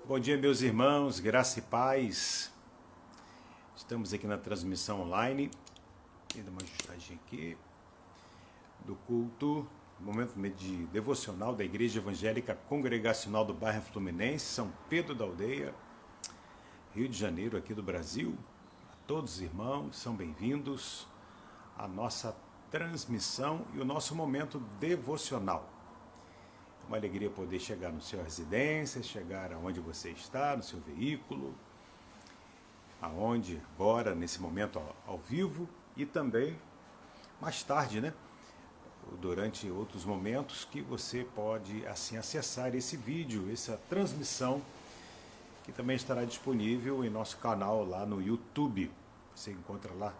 Bom dia, meus irmãos, graça e paz. Estamos aqui na transmissão online. Vou dar uma ajustadinha aqui do culto, momento de devocional da Igreja Evangélica Congregacional do Bairro Fluminense, São Pedro da Aldeia, Rio de Janeiro, aqui do Brasil. A todos os irmãos, são bem-vindos à nossa transmissão e o nosso momento devocional. Uma alegria poder chegar na sua residência, chegar aonde você está, no seu veículo, aonde agora, nesse momento ao vivo, e também mais tarde, né? Durante outros momentos que você pode assim acessar esse vídeo, essa transmissão, que também estará disponível em nosso canal lá no YouTube. Você encontra lá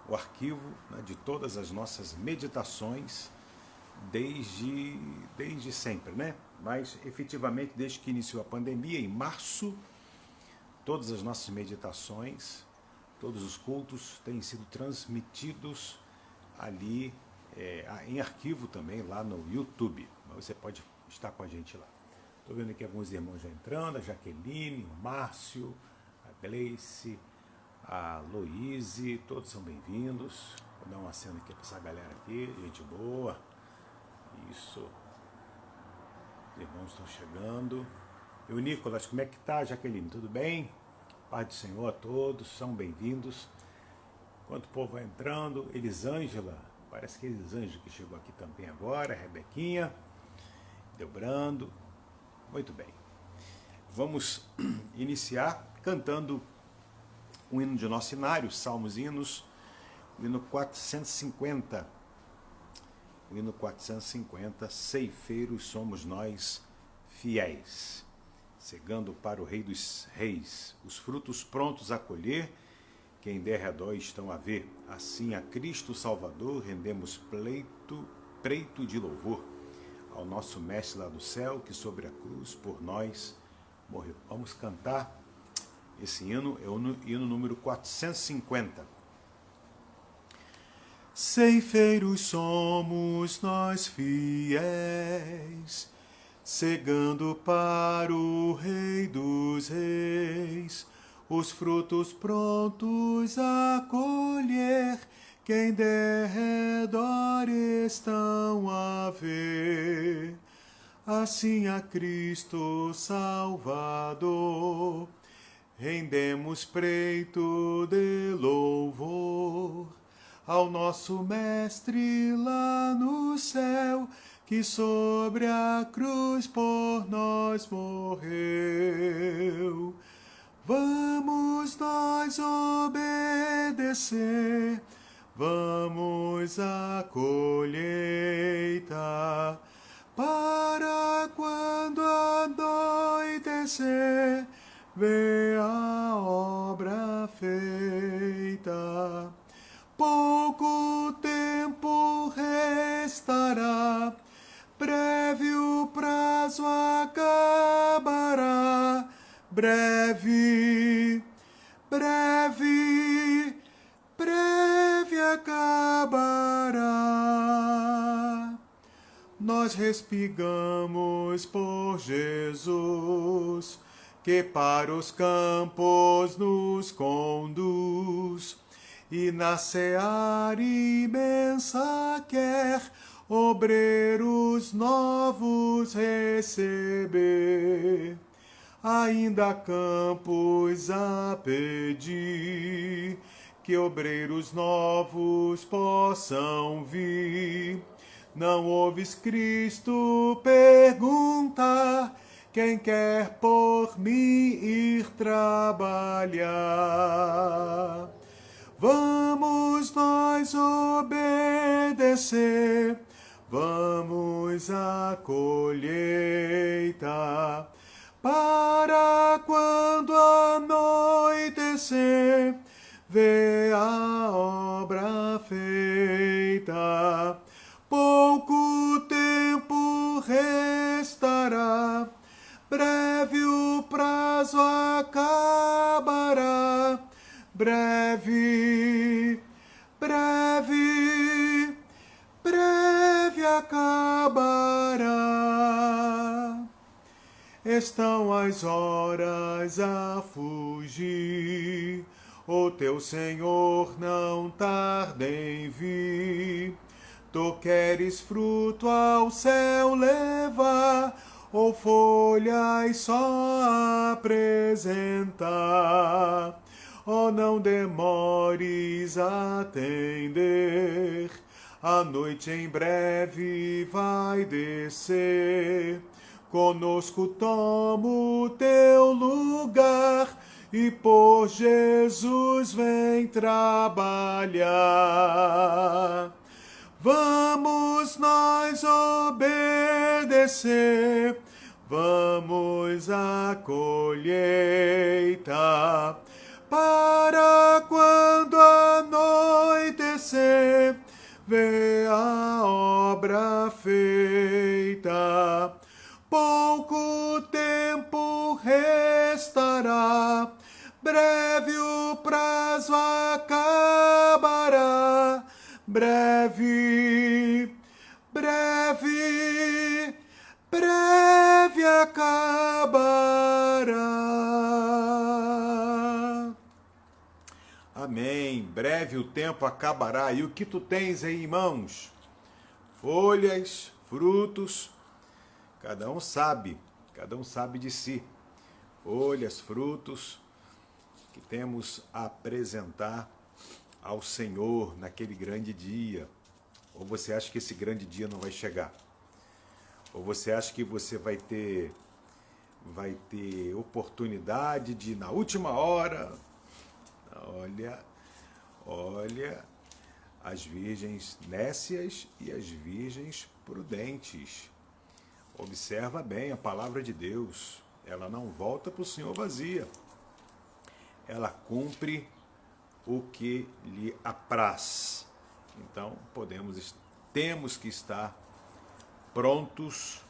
o arquivo, né, de todas as nossas meditações, desde sempre, né? Mas efetivamente desde que iniciou a pandemia, em março, todas as nossas meditações, todos os cultos têm sido transmitidos ali em arquivo também lá no YouTube. Você pode estar com a gente lá. Estou vendo aqui alguns irmãos já entrando, a Jaqueline, o Márcio, a Gleice, a Loíse, todos são bem-vindos. Vou dar uma cena aqui para essa galera aqui, gente boa. Isso. Os irmãos estão chegando. E o Nicolas, como é que tá, Jaqueline? Tudo bem? Paz do Senhor a todos, são bem-vindos. Enquanto o povo vai entrando, Elisângela, parece que é Elisângela que chegou aqui também agora, Rebequinha, Delbrando. Muito bem. Vamos iniciar cantando o hino de nosso inário, Salmos e Hinos, o hino 450. O hino 450, ceifeiros somos nós fiéis, cegando para o Rei dos Reis, os frutos prontos a colher, que em derredor estão a ver. Assim a Cristo Salvador rendemos preito de louvor, ao nosso Mestre lá do céu, que sobre a cruz por nós morreu. Vamos cantar esse hino, é o hino número 450. Ceifeiros somos nós fiéis, cegando para o Rei dos Reis, os frutos prontos a colher, que em derredor estão a ver. Assim a Cristo Salvador rendemos preito de louvor, ao nosso Mestre lá no céu, que sobre a cruz por nós morreu. Vamos nós obedecer, vamos à colheita, para quando anoitecer, ver a obra feita. Pouco tempo restará, breve o prazo acabará, breve acabará. Nós respigamos por Jesus, que para os campos nos conduz, e na seara imensa quer obreiros novos receber. Ainda há campos a pedir, que obreiros novos possam vir. Não ouves Cristo perguntar, quem quer por mim ir trabalhar? Vamos nós obedecer, vamos à colheita, para quando anoitecer, ver a obra feita. Pouco tempo restará, breve o prazo acabará, breve acabará. estão as horas a fugir. O teu Senhor não tarda em vir. Tu queres fruto ao céu levar, ou folhas só apresentar. Oh, não demores a atender, a noite em breve vai descer. Conosco toma o teu lugar e por Jesus vem trabalhar. Vamos nós obedecer, vamos à colheita, para quando anoitecer, ver a obra feita. Pouco tempo restará, breve o prazo acabará. Breve, breve, breve acabará. Amém. Breve o tempo acabará. E o que tu tens aí em mãos? Folhas, frutos. Cada um sabe de si. Folhas, frutos que temos a apresentar ao Senhor naquele grande dia. Ou você acha que esse grande dia não vai chegar? Ou você acha que você vai ter oportunidade de, na última hora, olha, as virgens nécias e as virgens prudentes. Observa bem a palavra de Deus. Ela não volta para o Senhor vazia. Ela cumpre o que lhe apraz. Então, temos que estar prontos,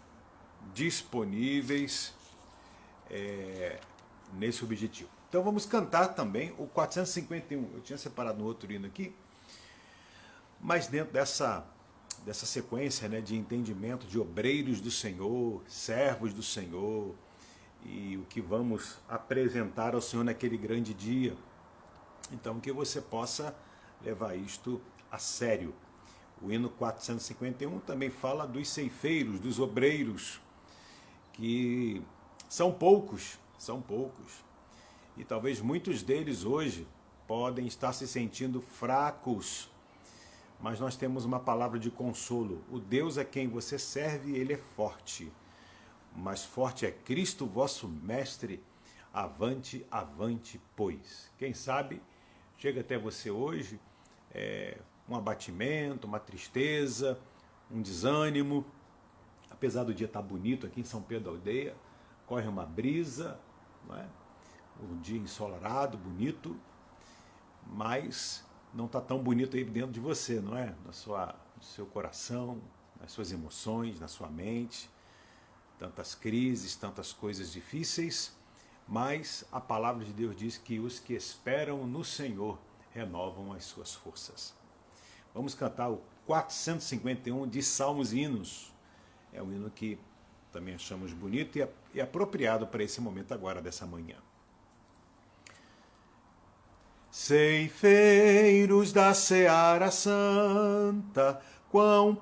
disponíveis nesse objetivo. Então, vamos cantar também o 451. Eu tinha separado um outro hino aqui, mas dentro dessa sequência, né, de entendimento de obreiros do Senhor, servos do Senhor, e o que vamos apresentar ao Senhor naquele grande dia. Então, que você possa levar isto a sério. O hino 451 também fala dos ceifeiros, dos obreiros, que são poucos, e talvez muitos deles hoje podem estar se sentindo fracos, mas nós temos uma palavra de consolo. O Deus a quem você serve, ele é forte, mas forte é Cristo, vosso Mestre. Avante, avante, pois. Quem sabe chega até você hoje um abatimento, uma tristeza, um desânimo. Apesar do dia estar bonito aqui em São Pedro da Aldeia, corre uma brisa, não é? Um dia ensolarado, bonito, mas não está tão bonito aí dentro de você, não é? No seu coração, nas suas emoções, na sua mente. Tantas crises, tantas coisas difíceis, mas a palavra de Deus diz que os que esperam no Senhor renovam as suas forças. Vamos cantar o 451 de Salmos e Hinos. É um hino que também achamos bonito e apropriado para esse momento agora dessa manhã. Ceifeiros da seara santa, quão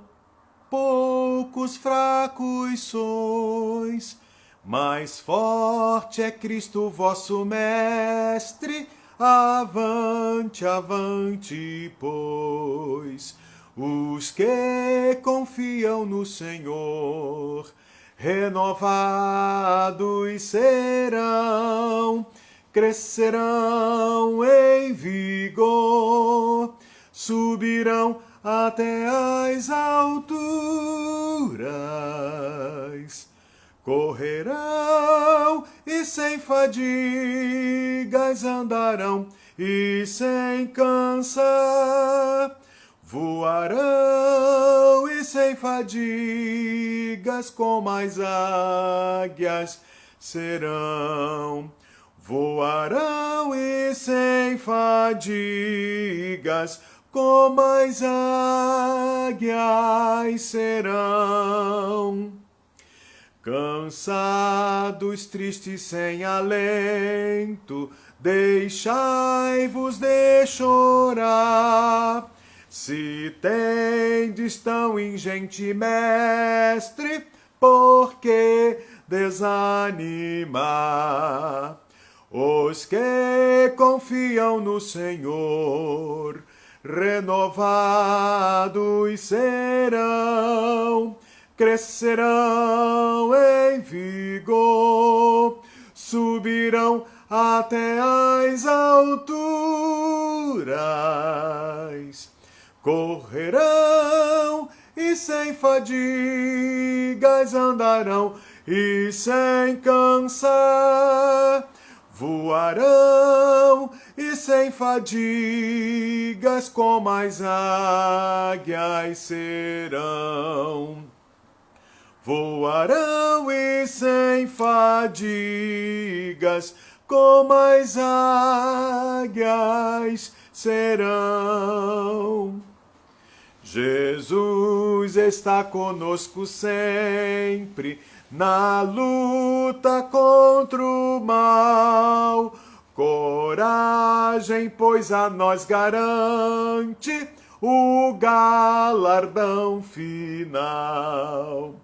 poucos fracos sois, mais forte é Cristo vosso Mestre. Avante, avante, pois, os que confiam no Senhor, renovados serão, crescerão em vigor, subirão até as alturas, correrão e sem fadigas andarão, e sem cansar voarão, e sem fadigas como as águias serão. Voarão e sem fadigas como as águias serão. Cansados, tristes, sem alento, deixai-vos de chorar. Se tendes tão ingente mestre, por que desanimar? Os que confiam no Senhor, renovados serão, crescerão em vigor, subirão até as alturas, correrão e sem fadigas andarão e sem cansar, voarão e sem fadigas como as águias serão. Voarão e sem fadigas como as águias serão. Jesus está conosco sempre, na luta contra o mal. Coragem, pois a nós garante o galardão final.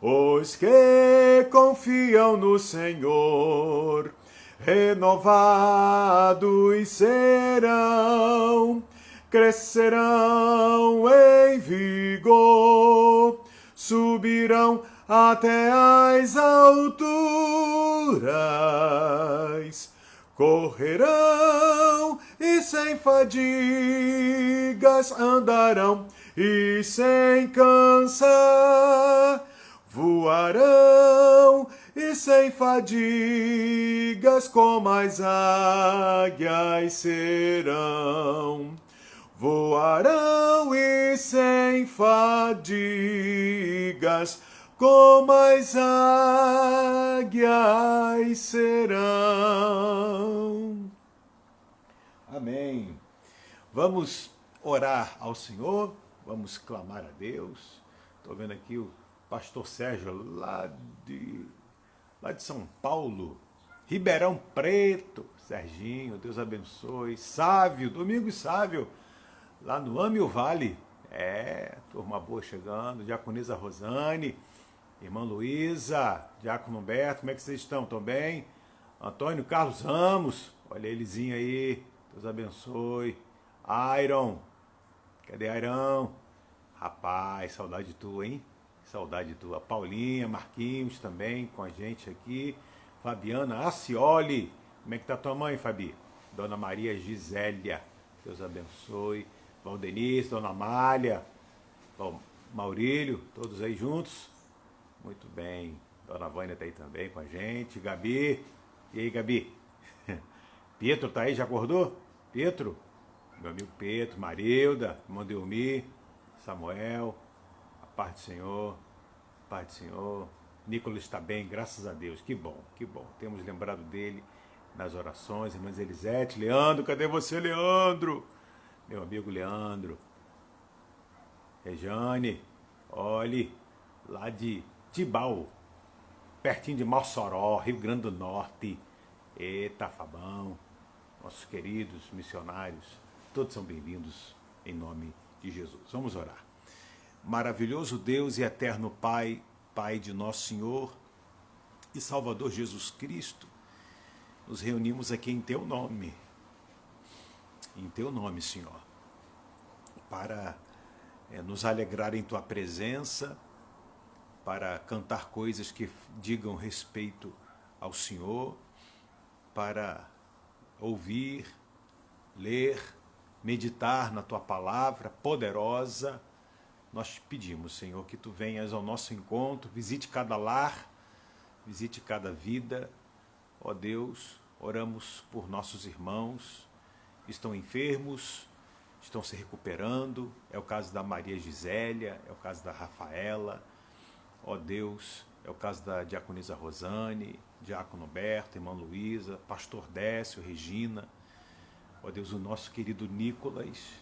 Os que confiam no Senhor, renovados serão, crescerão em vigor, subirão até as alturas, correrão e sem fadigas andarão e sem cansar, voarão e sem fadigas como as águias serão. Voarão e sem fadigas como as águias serão. Amém. Vamos orar ao Senhor, vamos clamar a Deus. Estou vendo aqui o pastor Sérgio, lá de São Paulo, Ribeirão Preto. Serginho, Deus abençoe. Sávio, Domingos Sávio, lá no Ame o Vale. Turma boa chegando. Diaconisa Rosane, irmã Luísa, Diácono Humberto, como é que vocês estão? Estão bem? Antônio Carlos Ramos, olha elezinho aí, Deus abençoe. Iron, cadê Iron? Rapaz, saudade tua, hein? Saudade tua. Paulinha, Marquinhos também com a gente aqui. Fabiana Acioli, como é que tá tua mãe, Fabi? Dona Maria Gisélia, Deus abençoe. Valdenice, Dona Amália, Maurílio, todos aí juntos. Muito bem. Dona Vânia tá aí também com a gente. Gabi, e aí, Gabi? Pietro tá aí, já acordou? Pietro, meu amigo Pietro, Marilda, irmão Delmi, Samuel, a paz do Senhor, a paz do Senhor. Nicolas está bem, graças a Deus, que bom, que bom. Temos lembrado dele nas orações, irmãs Elisete, Leandro, cadê você, Leandro? Meu amigo Leandro, Rejane, olhe, lá de Tibau, pertinho de Mossoró, Rio Grande do Norte. Eita, Fabão, nossos queridos missionários, todos são bem-vindos em nome de Jesus. Vamos orar. Maravilhoso Deus e eterno Pai, Pai de nosso Senhor e Salvador Jesus Cristo, nos reunimos aqui em Teu nome, Senhor, para nos alegrar em Tua presença, para cantar coisas que digam respeito ao Senhor, para ouvir, ler, meditar na Tua palavra poderosa. Nós pedimos, Senhor, que Tu venhas ao nosso encontro, visite cada lar, visite cada vida. Ó Deus, oramos por nossos irmãos que estão enfermos, estão se recuperando. É o caso da Maria Gisélia, é o caso da Rafaela. Ó Deus, é o caso da Diaconisa Rosane, Diácono Humberto, irmã Luísa, pastor Décio, Regina. Ó Deus, o nosso querido Nicolas.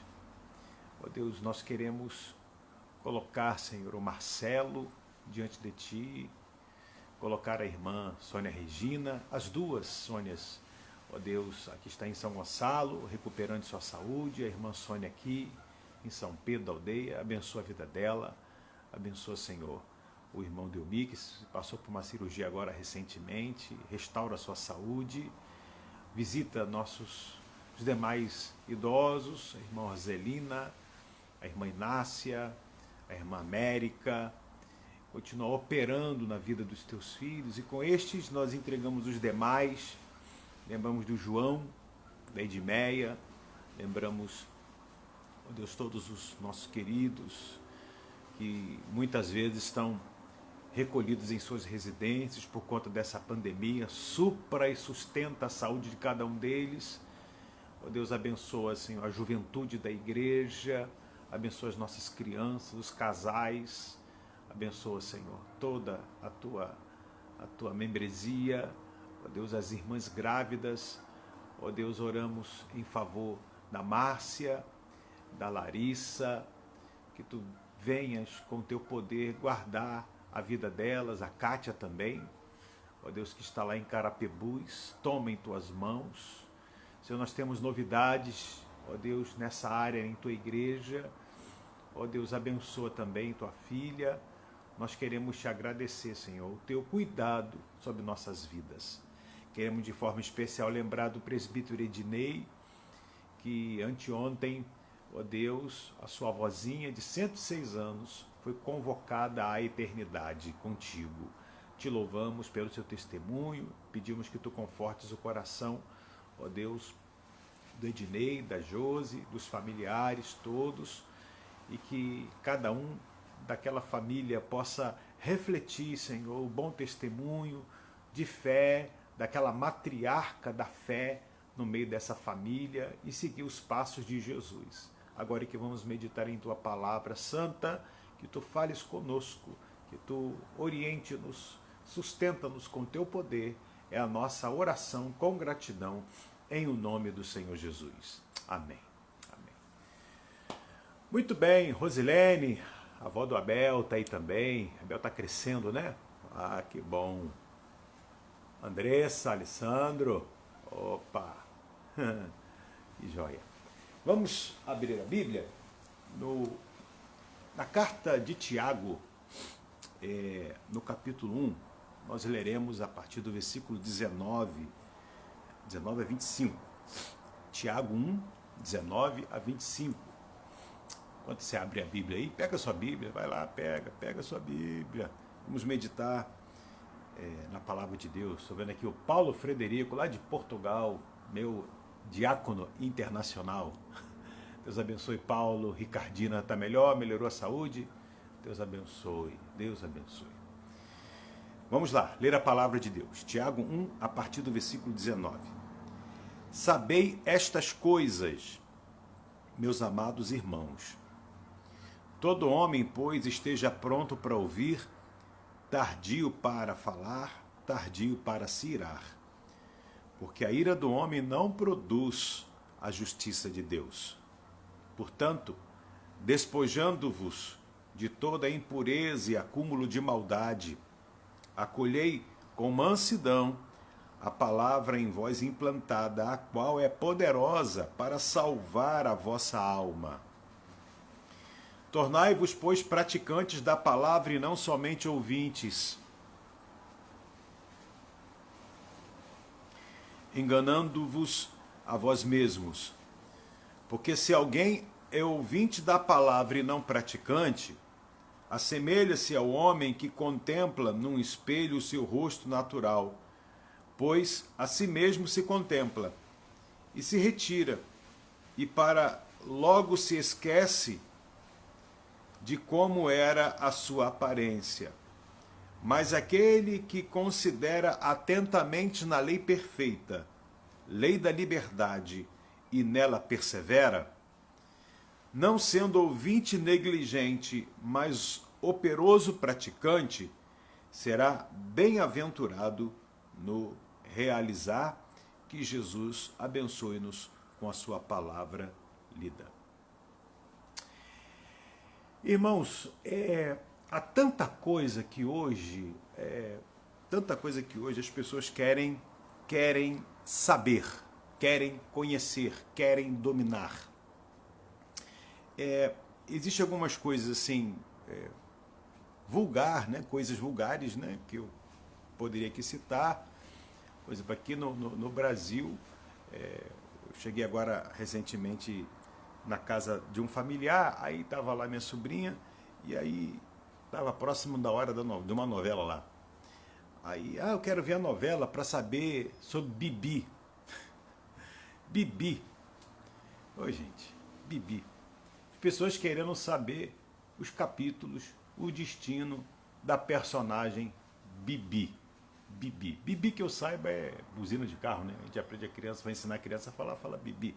Ó Deus, nós queremos colocar, Senhor, o Marcelo diante de Ti. colocar a irmã Sônia Regina, as duas Sônias, ó Deus, aqui está em São Gonçalo, recuperando sua saúde, a irmã Sônia aqui em São Pedro da Aldeia, abençoa a vida dela, abençoa, Senhor, o irmão Delmi, que passou por uma cirurgia agora recentemente, restaura a sua saúde, visita os demais idosos, a irmã Roselina, a irmã Inácia, a irmã América, continua operando na vida dos teus filhos, e com estes nós entregamos os demais, lembramos do João, da Edmeia, lembramos, ó Deus, todos os nossos queridos, que muitas vezes estão recolhidos em suas residências por conta dessa pandemia, supra e sustenta a saúde de cada um deles. Ó Deus, abençoa, Senhor, a juventude da igreja, abençoa as nossas crianças, os casais, abençoa, Senhor, toda a tua membresia, ó Deus, as irmãs grávidas, ó Deus, oramos em favor da Márcia, da Larissa, que tu venhas com teu poder guardar a vida delas, a Kátia também, ó Deus, que está lá em Carapebus, toma em tuas mãos. Senhor, nós temos novidades, ó Deus, nessa área em tua igreja, ó Deus, abençoa também tua filha, nós queremos te agradecer, Senhor, o teu cuidado sobre nossas vidas. Queremos de forma especial lembrar do presbítero Ednei, que anteontem, ó Deus, a sua vozinha de 106 anos foi convocada à eternidade contigo. Te louvamos pelo seu testemunho, pedimos que tu confortes o coração, ó Deus, do Ednei, da Josi, dos familiares todos, e que cada um daquela família possa refletir, Senhor, o bom testemunho de fé, daquela matriarca da fé no meio dessa família, e seguir os passos de Jesus. Agora que vamos meditar em tua palavra santa, que tu fales conosco, que tu oriente-nos, sustenta-nos com teu poder, é a nossa oração com gratidão, em o nome do Senhor Jesus. Amém. Amém. Muito bem, Rosilene, a avó do Abel está aí também, Abel está crescendo, né? Ah, que bom. Andressa, Alessandro, opa, que joia. Vamos abrir a Bíblia na carta de Tiago, no capítulo 1, nós leremos a partir do versículo 19 a 25. Tiago 1, 19 a 25. Quando você abre a Bíblia aí, pega a sua Bíblia, vai lá, pega a sua Bíblia. Vamos meditar na palavra de Deus. Estou vendo aqui o Paulo Frederico, lá de Portugal, meu diácono internacional. Deus abençoe, Paulo. Ricardina está melhor, melhorou a saúde. Deus abençoe, Deus abençoe. Vamos lá, ler a palavra de Deus. Tiago 1, a partir do versículo 19. Sabei estas coisas, meus amados irmãos. Todo homem, pois, esteja pronto para ouvir, tardio para falar, tardio para se irar. Porque a ira do homem não produz a justiça de Deus. Portanto, despojando-vos de toda a impureza e acúmulo de maldade, acolhei com mansidão a palavra em vós implantada, a qual é poderosa para salvar a vossa alma. Tornai-vos, pois, praticantes da palavra e não somente ouvintes, enganando-vos a vós mesmos. Porque se alguém é ouvinte da palavra e não praticante, assemelha-se ao homem que contempla num espelho o seu rosto natural, pois a si mesmo se contempla, e se retira, e para logo se esquece de como era a sua aparência. Mas aquele que considera atentamente na lei perfeita, lei da liberdade, e nela persevera, não sendo ouvinte negligente, mas operoso praticante, será bem-aventurado no realizar. Que Jesus abençoe-nos com a sua palavra lida. Irmãos, há tanta coisa que hoje tanta coisa que hoje as pessoas querem saber, querem conhecer, querem dominar. Existem algumas coisas assim, vulgar, né? Coisas vulgares, né? Que eu poderia aqui citar. Por exemplo, aqui no Brasil, eu cheguei agora recentemente na casa de um familiar, aí estava lá minha sobrinha, e aí estava próximo da hora de uma novela lá. Aí, eu quero ver a novela para saber sobre Bibi. Bibi. Oi, gente, Bibi. As pessoas querendo saber os capítulos, o destino da personagem Bibi. Bibi. Bibi, que eu saiba, é buzina de carro, né? A gente aprende a criança, vai ensinar a criança a falar, fala Bibi.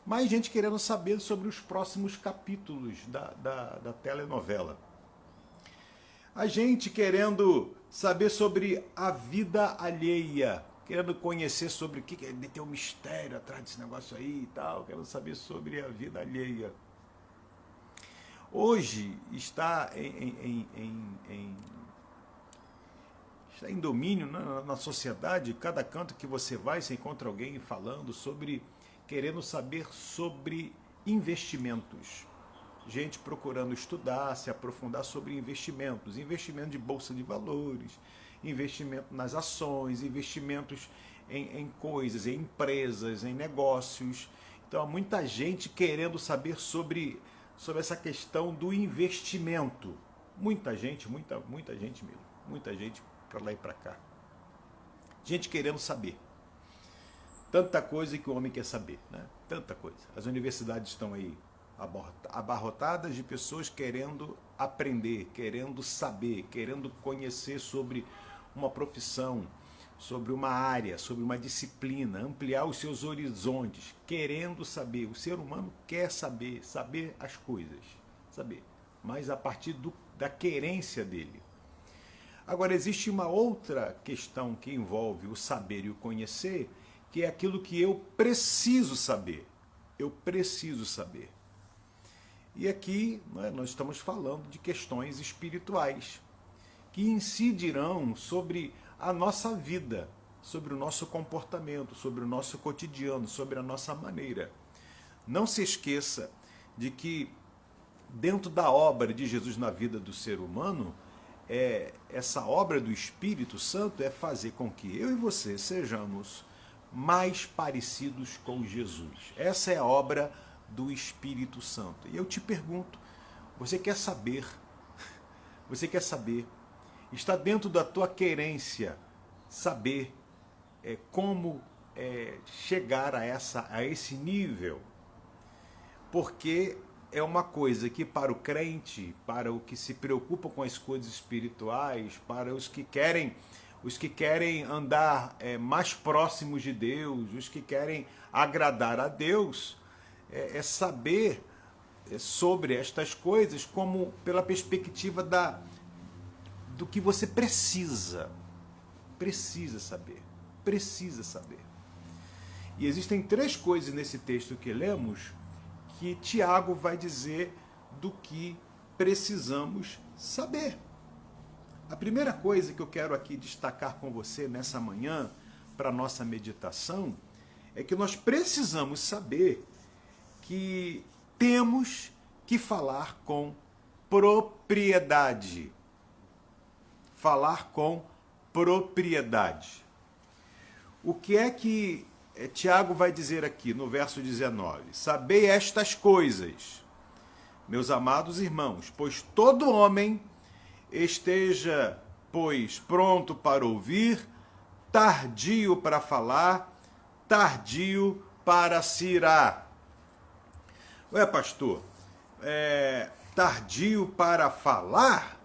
Mas gente querendo saber sobre os próximos capítulos da telenovela. A gente querendo saber sobre a vida alheia, querendo conhecer sobre o que tem um mistério atrás desse negócio aí e tal, querendo saber sobre a vida alheia. Hoje está está em domínio, né, na sociedade, cada canto que você vai, você encontra alguém falando sobre, querendo saber sobre investimentos. Gente procurando estudar, se aprofundar sobre investimentos, investimento de bolsa de valores, investimento nas ações, investimentos em coisas, em empresas, em negócios. Então há muita gente querendo saber sobre essa questão do investimento. Muita gente mesmo, muita gente para lá e para cá. Gente querendo saber. Tanta coisa que o homem quer saber, né? Tanta coisa. As universidades estão aí abarrotadas de pessoas querendo aprender, querendo saber, querendo conhecer sobre uma profissão, sobre uma área, sobre uma disciplina, ampliar os seus horizontes, querendo saber. O ser humano quer saber as coisas, saber, mas a partir da querência dele. Agora, existe uma outra questão que envolve o saber e o conhecer, que é aquilo que eu preciso saber. Eu preciso saber. E aqui, né, nós estamos falando de questões espirituais, que incidirão sobre a nossa vida, sobre o nosso comportamento, sobre o nosso cotidiano, sobre a nossa maneira. Não se esqueça de que dentro da obra de Jesus na vida do ser humano, essa obra do Espírito Santo é fazer com que eu e você sejamos mais parecidos com Jesus. Essa é a obra do Espírito Santo. E eu te pergunto, você quer saber? Você quer saber? Está dentro da tua querência saber como chegar a esse nível? Porque é uma coisa que para o crente, para o que se preocupa com as coisas espirituais, para os que querem andar mais próximos de Deus, os que querem agradar a Deus, é saber sobre estas coisas como pela perspectiva do que você precisa saber. E existem 3 coisas nesse texto que lemos que Tiago vai dizer do que precisamos saber. A primeira coisa que eu quero aqui destacar com você nessa manhã, para a nossa meditação, é que nós precisamos saber que temos que falar com propriedade. Falar com propriedade. O que é que Tiago vai dizer aqui no verso 19? Sabei estas coisas, meus amados irmãos, pois todo homem esteja, pois, pronto para ouvir, tardio para falar, tardio para se irar. Ué, pastor, tardio para falar?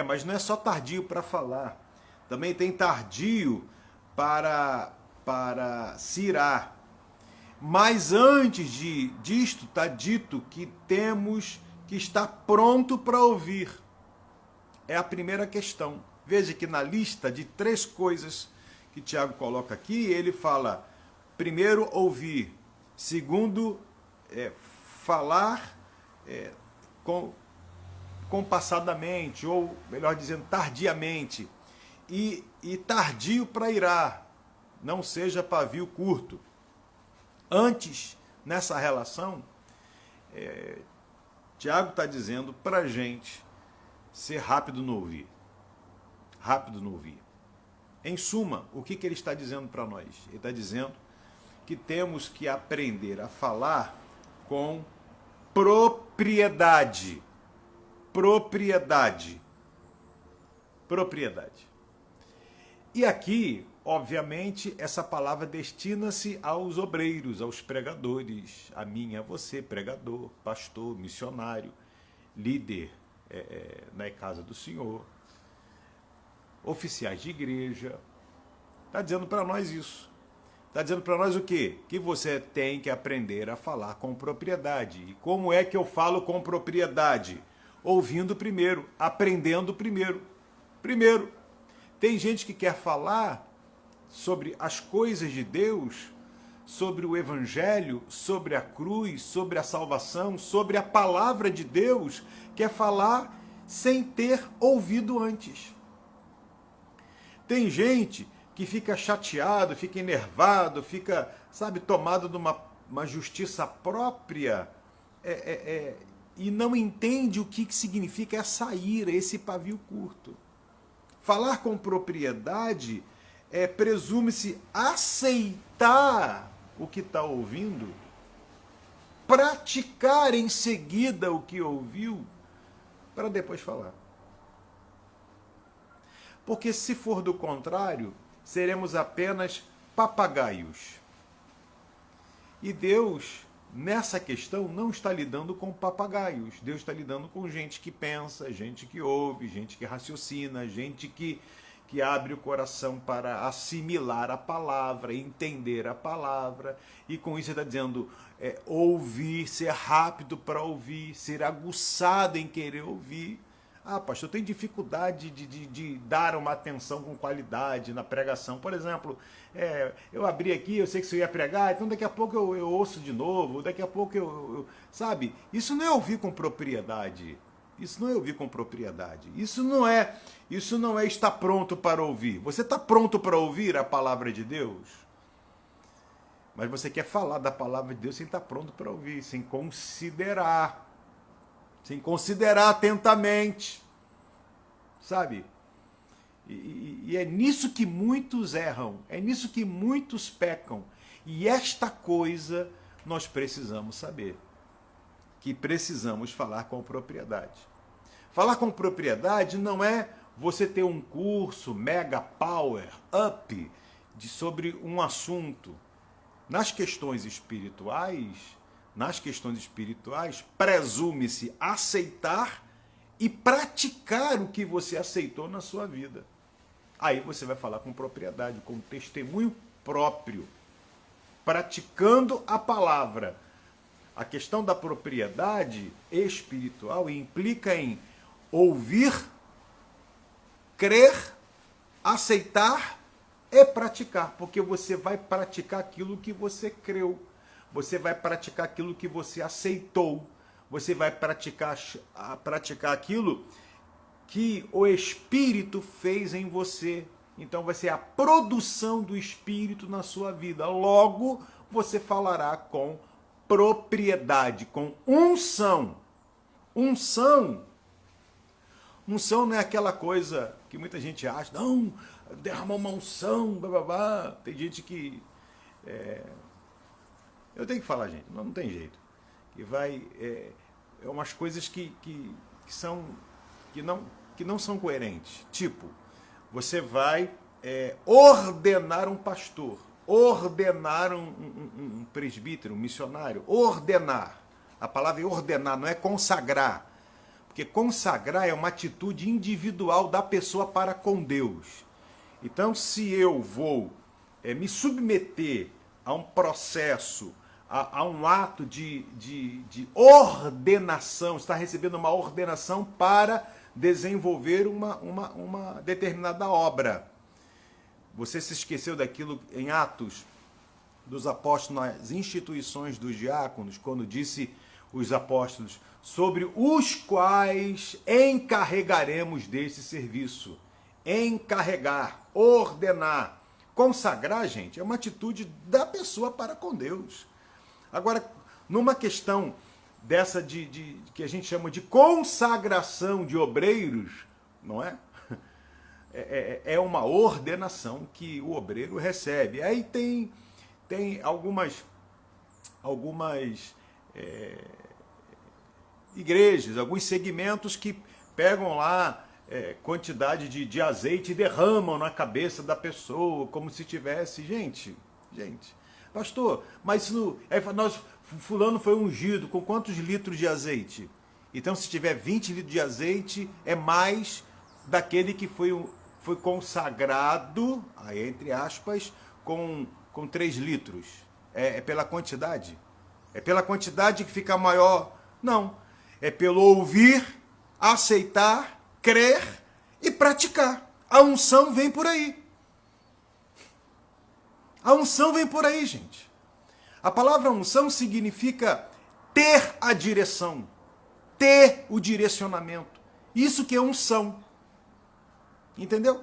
Mas não é só tardio para falar. Também tem tardio para se irar. Mas antes disto está dito que temos que estar pronto para ouvir. É a primeira questão. Veja que na lista de 3 coisas que Tiago coloca aqui, ele fala, primeiro, ouvir. Segundo, falar compassadamente, ou melhor dizendo, tardiamente. e tardio para irar, não seja pavio curto. Antes, nessa relação, Tiago está dizendo para a gente ser rápido no ouvir. Rápido no ouvir. Em suma, o que ele está dizendo para nós? Ele está dizendo que temos que aprender a falar com propriedade. Propriedade. Propriedade. E aqui, obviamente, essa palavra destina-se aos obreiros, aos pregadores, a mim, a você, pregador, pastor, missionário, líder na casa do Senhor, oficiais de igreja. Está dizendo para nós isso. Está dizendo para nós o quê? Que você tem que aprender a falar com propriedade. E como é que eu falo com propriedade? Ouvindo primeiro, aprendendo primeiro. Primeiro, tem gente que quer falar sobre as coisas de Deus, sobre o Evangelho, sobre a cruz, sobre a salvação, sobre a palavra de Deus, quer falar sem ter ouvido antes. Tem gente que fica chateado, fica enervado, fica, tomado de uma justiça própria e não entende o que significa essa ira, esse pavio curto. Falar com propriedade presume-se aceitar o que está ouvindo, praticar em seguida o que ouviu, para depois falar. Porque se for do contrário, seremos apenas papagaios. E Deus, nessa questão, não está lidando com papagaios. Deus está lidando com gente que pensa, gente que ouve, gente que raciocina, gente que abre o coração para assimilar a palavra, entender a palavra. E com isso ele está dizendo ouvir, ser rápido para ouvir, ser aguçado em querer ouvir. Ah, pastor, eu tenho dificuldade de dar uma atenção com qualidade na pregação. Por exemplo, eu abri aqui, eu sei que você ia pregar, então daqui a pouco eu ouço de novo, daqui a pouco sabe? Isso não é ouvir com propriedade. Isso não é ouvir com propriedade. Isso não é estar pronto para ouvir. Você está pronto para ouvir a palavra de Deus? Mas você quer falar da palavra de Deus sem estar pronto para ouvir, sem considerar atentamente, sabe? E é nisso que muitos erram, é nisso que muitos pecam. E esta coisa nós precisamos saber, que precisamos falar com propriedade. Falar com propriedade não é você ter um curso mega power up sobre um assunto. Nas questões espirituais, presume-se aceitar e praticar o que você aceitou na sua vida. Aí você vai falar com propriedade, com testemunho próprio, praticando a palavra. A questão da propriedade espiritual implica em ouvir, crer, aceitar e praticar, porque você vai praticar aquilo que você creu. Você vai praticar aquilo que você aceitou. Você vai praticar aquilo que o Espírito fez em você. Então vai ser a produção do Espírito na sua vida. Logo, você falará com propriedade, com unção. Unção não é aquela coisa que muita gente acha, não, derramar uma unção, blá, blá, blá. Tem gente que... Eu tenho que falar, gente, não tem jeito. Que vai... umas coisas que não são coerentes. Tipo, você vai ordenar um pastor, ordenar um presbítero, um missionário, ordenar. A palavra é ordenar, não é consagrar. Porque consagrar é uma atitude individual da pessoa para com Deus. Então, se eu vou me submeter a um processo, a um ato de ordenação, está recebendo uma ordenação para desenvolver uma determinada obra. Você se esqueceu daquilo em Atos dos Apóstolos, nas instituições dos diáconos, quando disse os apóstolos, sobre os quais encarregaremos desse serviço. encarregar, ordenar. Consagrar, gente, é uma atitude da pessoa para com Deus. Agora, numa questão dessa que a gente chama de consagração de obreiros, não é? É uma ordenação que o obreiro recebe. Aí tem algumas igrejas, alguns segmentos que pegam lá quantidade de azeite e derramam na cabeça da pessoa, como se tivesse... Gente, pastor, mas fulano foi ungido com quantos litros de azeite? Então, se tiver 20 litros de azeite, é mais daquele que foi consagrado, aí, entre aspas, com 3 litros. É pela quantidade? É pela quantidade que fica maior? Não. É pelo ouvir, aceitar, crer e praticar. A unção vem por aí. A unção vem por aí, gente. A palavra unção significa ter a direção, ter o direcionamento. Isso que é unção. Entendeu?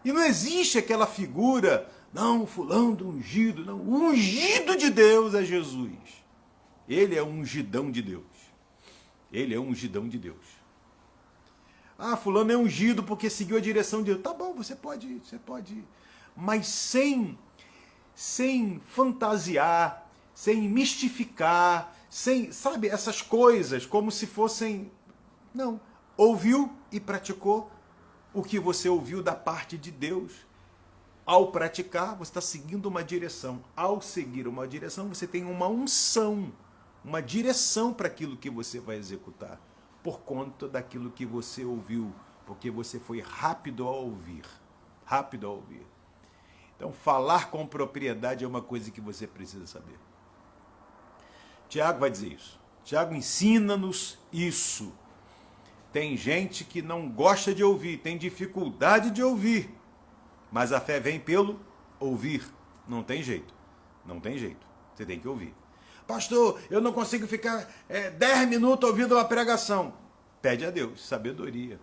E não existe aquela figura, não, fulano do ungido, não. O ungido de Deus é Jesus. Ele é um ungidão de Deus. Ele é um ungidão de Deus. Ah, fulano é ungido porque seguiu a direção de Deus. Tá bom, você pode. Mas sem fantasiar, sem mistificar, sem, sabe, essas coisas, como se fossem... Não. Ouviu e praticou o que você ouviu da parte de Deus. Ao praticar, você está seguindo uma direção. Ao seguir uma direção, você tem uma unção, uma direção para aquilo que você vai executar, por conta daquilo que você ouviu, porque você foi rápido ao ouvir. Rápido ao ouvir. Então, falar com propriedade é uma coisa que você precisa saber. Tiago vai dizer isso. Tiago ensina-nos isso. Tem gente que não gosta de ouvir, tem dificuldade de ouvir, mas a fé vem pelo ouvir. Não tem jeito. Não tem jeito. Você tem que ouvir. Pastor, eu não consigo ficar 10 minutos ouvindo uma pregação. Pede a Deus sabedoria.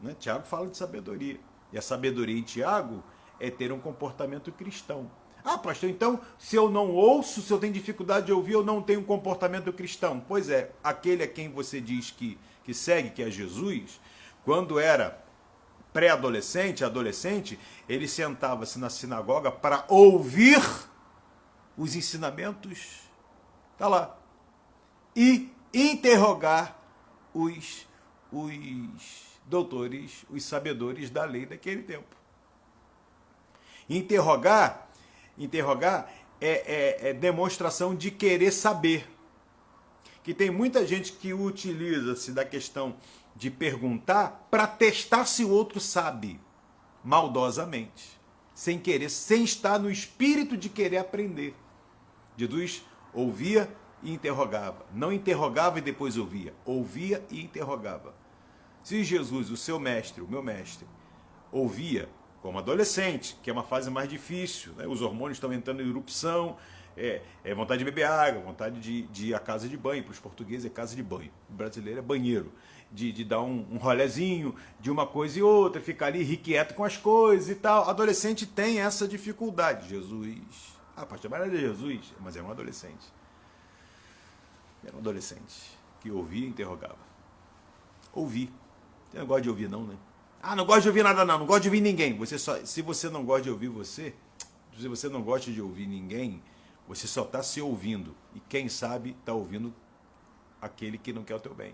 Né? Tiago fala de sabedoria. E a sabedoria em Tiago é ter um comportamento cristão. Ah, pastor, então, se eu não ouço, se eu tenho dificuldade de ouvir, eu não tenho um comportamento cristão. Pois é, aquele a quem você diz que segue, que é Jesus, quando era pré-adolescente, adolescente, ele sentava-se na sinagoga para ouvir os ensinamentos, tá lá, e interrogar os doutores, os sabedores da lei daquele tempo. Interrogar é demonstração de querer saber. Que tem muita gente que utiliza-se da questão de perguntar para testar se o outro sabe, maldosamente, sem querer, sem estar no espírito de querer aprender. Jesus ouvia e interrogava. Não interrogava e depois ouvia e interrogava. Se Jesus, o seu mestre, o meu mestre, ouvia como adolescente, que é uma fase mais difícil, né? Os hormônios estão entrando em erupção, vontade de beber água, vontade de ir à casa de banho. Para os portugueses é casa de banho, o brasileiro é banheiro, de dar um rolezinho de uma coisa e outra, ficar ali irrequieto com as coisas e tal. Adolescente tem essa dificuldade. Jesus, pastor, mas era Jesus, mas era um adolescente. Era um adolescente que ouvia e interrogava. Ouvir. Você não gosta de ouvir não, né? Não gosto de ouvir nada não gosto de ouvir ninguém. Se você não gosta de ouvir se você não gosta de ouvir ninguém, você só está se ouvindo. E quem sabe está ouvindo aquele que não quer o teu bem.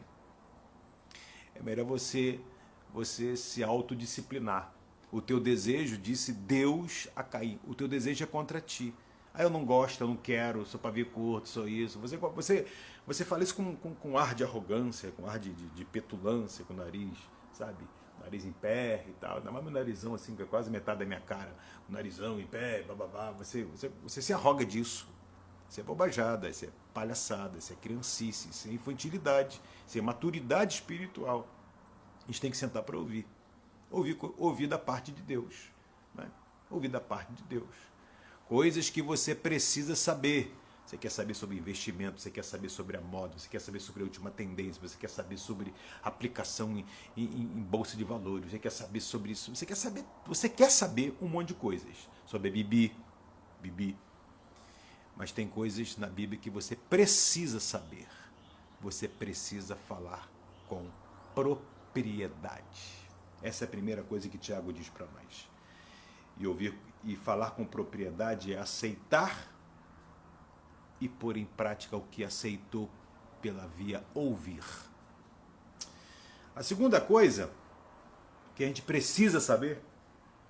É melhor você se autodisciplinar. O teu desejo, disse Deus a Caim, o teu desejo é contra ti. Eu não gosto, eu não quero, sou pavio curto, sou isso. Você fala isso com ar de arrogância, com ar de petulância, com o nariz, sabe? Nariz em pé e tal, ainda mais meu narizão assim, que é quase metade da minha cara, o narizão em pé, bababá, você se arroga disso. Isso é bobajada, isso é palhaçada, isso é criancice, isso é infantilidade, isso é maturidade espiritual. A gente tem que sentar para ouvir. Ouvir da parte de Deus. Né? Ouvir da parte de Deus. Coisas que você precisa saber. Você quer saber sobre investimento, você quer saber sobre a moda, você quer saber sobre a última tendência, você quer saber sobre aplicação em bolsa de valores, você quer saber sobre isso, você quer saber um monte de coisas sobre a Bibi. Mas tem coisas na Bíblia que você precisa saber. Você precisa falar com propriedade. Essa é a primeira coisa que Tiago diz para nós. E falar com propriedade é aceitar e pôr em prática o que aceitou pela via ouvir. A segunda coisa que a gente precisa saber,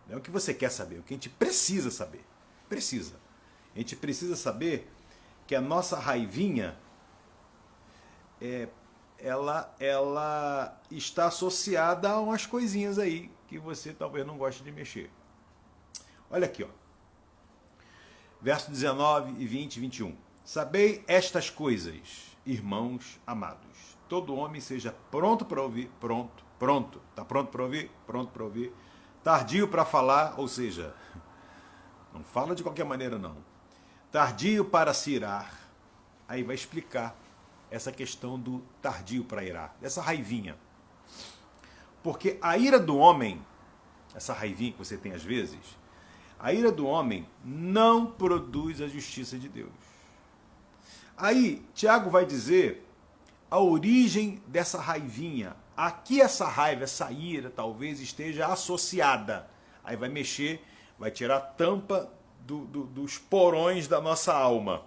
não é o que você quer saber, é o que a gente precisa saber. A gente precisa saber que a nossa raivinha ela está associada a umas coisinhas aí que você talvez não goste de mexer. Olha aqui, ó. Verso 19 e 20 e 21. Sabei estas coisas, irmãos amados. Todo homem seja pronto para ouvir, pronto. Está pronto para ouvir? Pronto para ouvir. Tardio para falar, ou seja, não fala de qualquer maneira não. Tardio para se irar. Aí vai explicar essa questão do tardio para irar, dessa raivinha. Porque a ira do homem, essa raivinha que você tem às vezes, a ira do homem não produz a justiça de Deus. Aí, Tiago vai dizer a origem dessa raivinha. Aqui essa raiva, essa ira, talvez esteja associada. Aí vai mexer, vai tirar a tampa dos porões da nossa alma.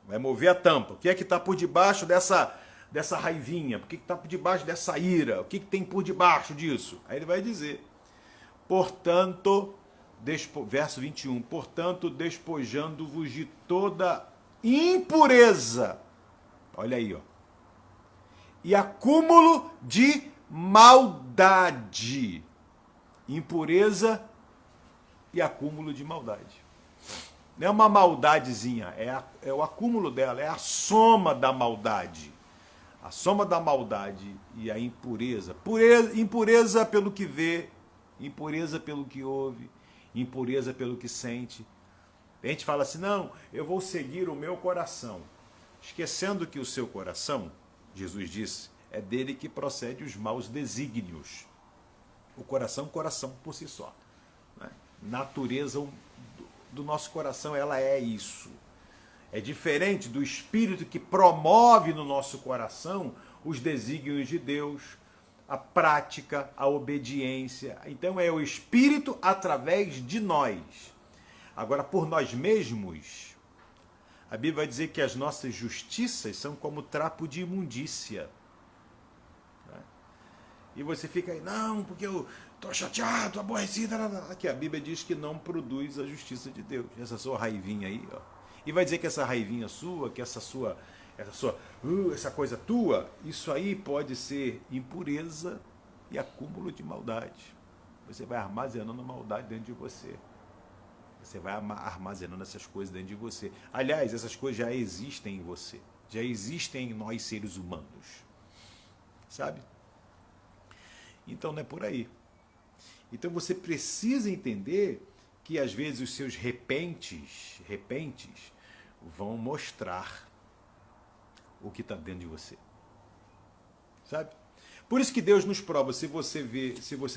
Vai mover a tampa. O que é que está por debaixo dessa raivinha? O que está por debaixo dessa ira? O que tem por debaixo disso? Aí ele vai dizer, portanto, verso 21, portanto, despojando-vos de toda impureza, olha aí, ó, e acúmulo de maldade. Impureza e acúmulo de maldade. Não é uma maldadezinha, é o acúmulo dela, é a soma da maldade. A soma da maldade e a impureza. Impureza pelo que vê, impureza pelo que ouve, impureza pelo que sente. A gente fala assim, não, eu vou seguir o meu coração. Esquecendo que o seu coração, Jesus disse, é dele que procede os maus desígnios. O coração por si só. Né? Natureza do nosso coração, ela é isso. É diferente do espírito que promove no nosso coração os desígnios de Deus, a prática, a obediência. Então é o espírito através de nós. Agora, por nós mesmos, a Bíblia vai dizer que as nossas justiças são como trapo de imundícia. E você fica aí, não, porque eu estou chateado, aborrecido. Aqui a Bíblia diz que não produz a justiça de Deus. Essa sua raivinha aí, ó. E vai dizer que essa raivinha sua, que essa coisa tua, isso aí pode ser impureza e acúmulo de maldade. Você vai armazenando maldade dentro de você. Você vai armazenando essas coisas dentro de você. Aliás, essas coisas já existem em você. Já existem em nós seres humanos. Sabe? Então não é por aí. Então você precisa entender que às vezes os seus repentes vão mostrar o que está dentro de você. Sabe? Por isso que Deus nos prova. Se você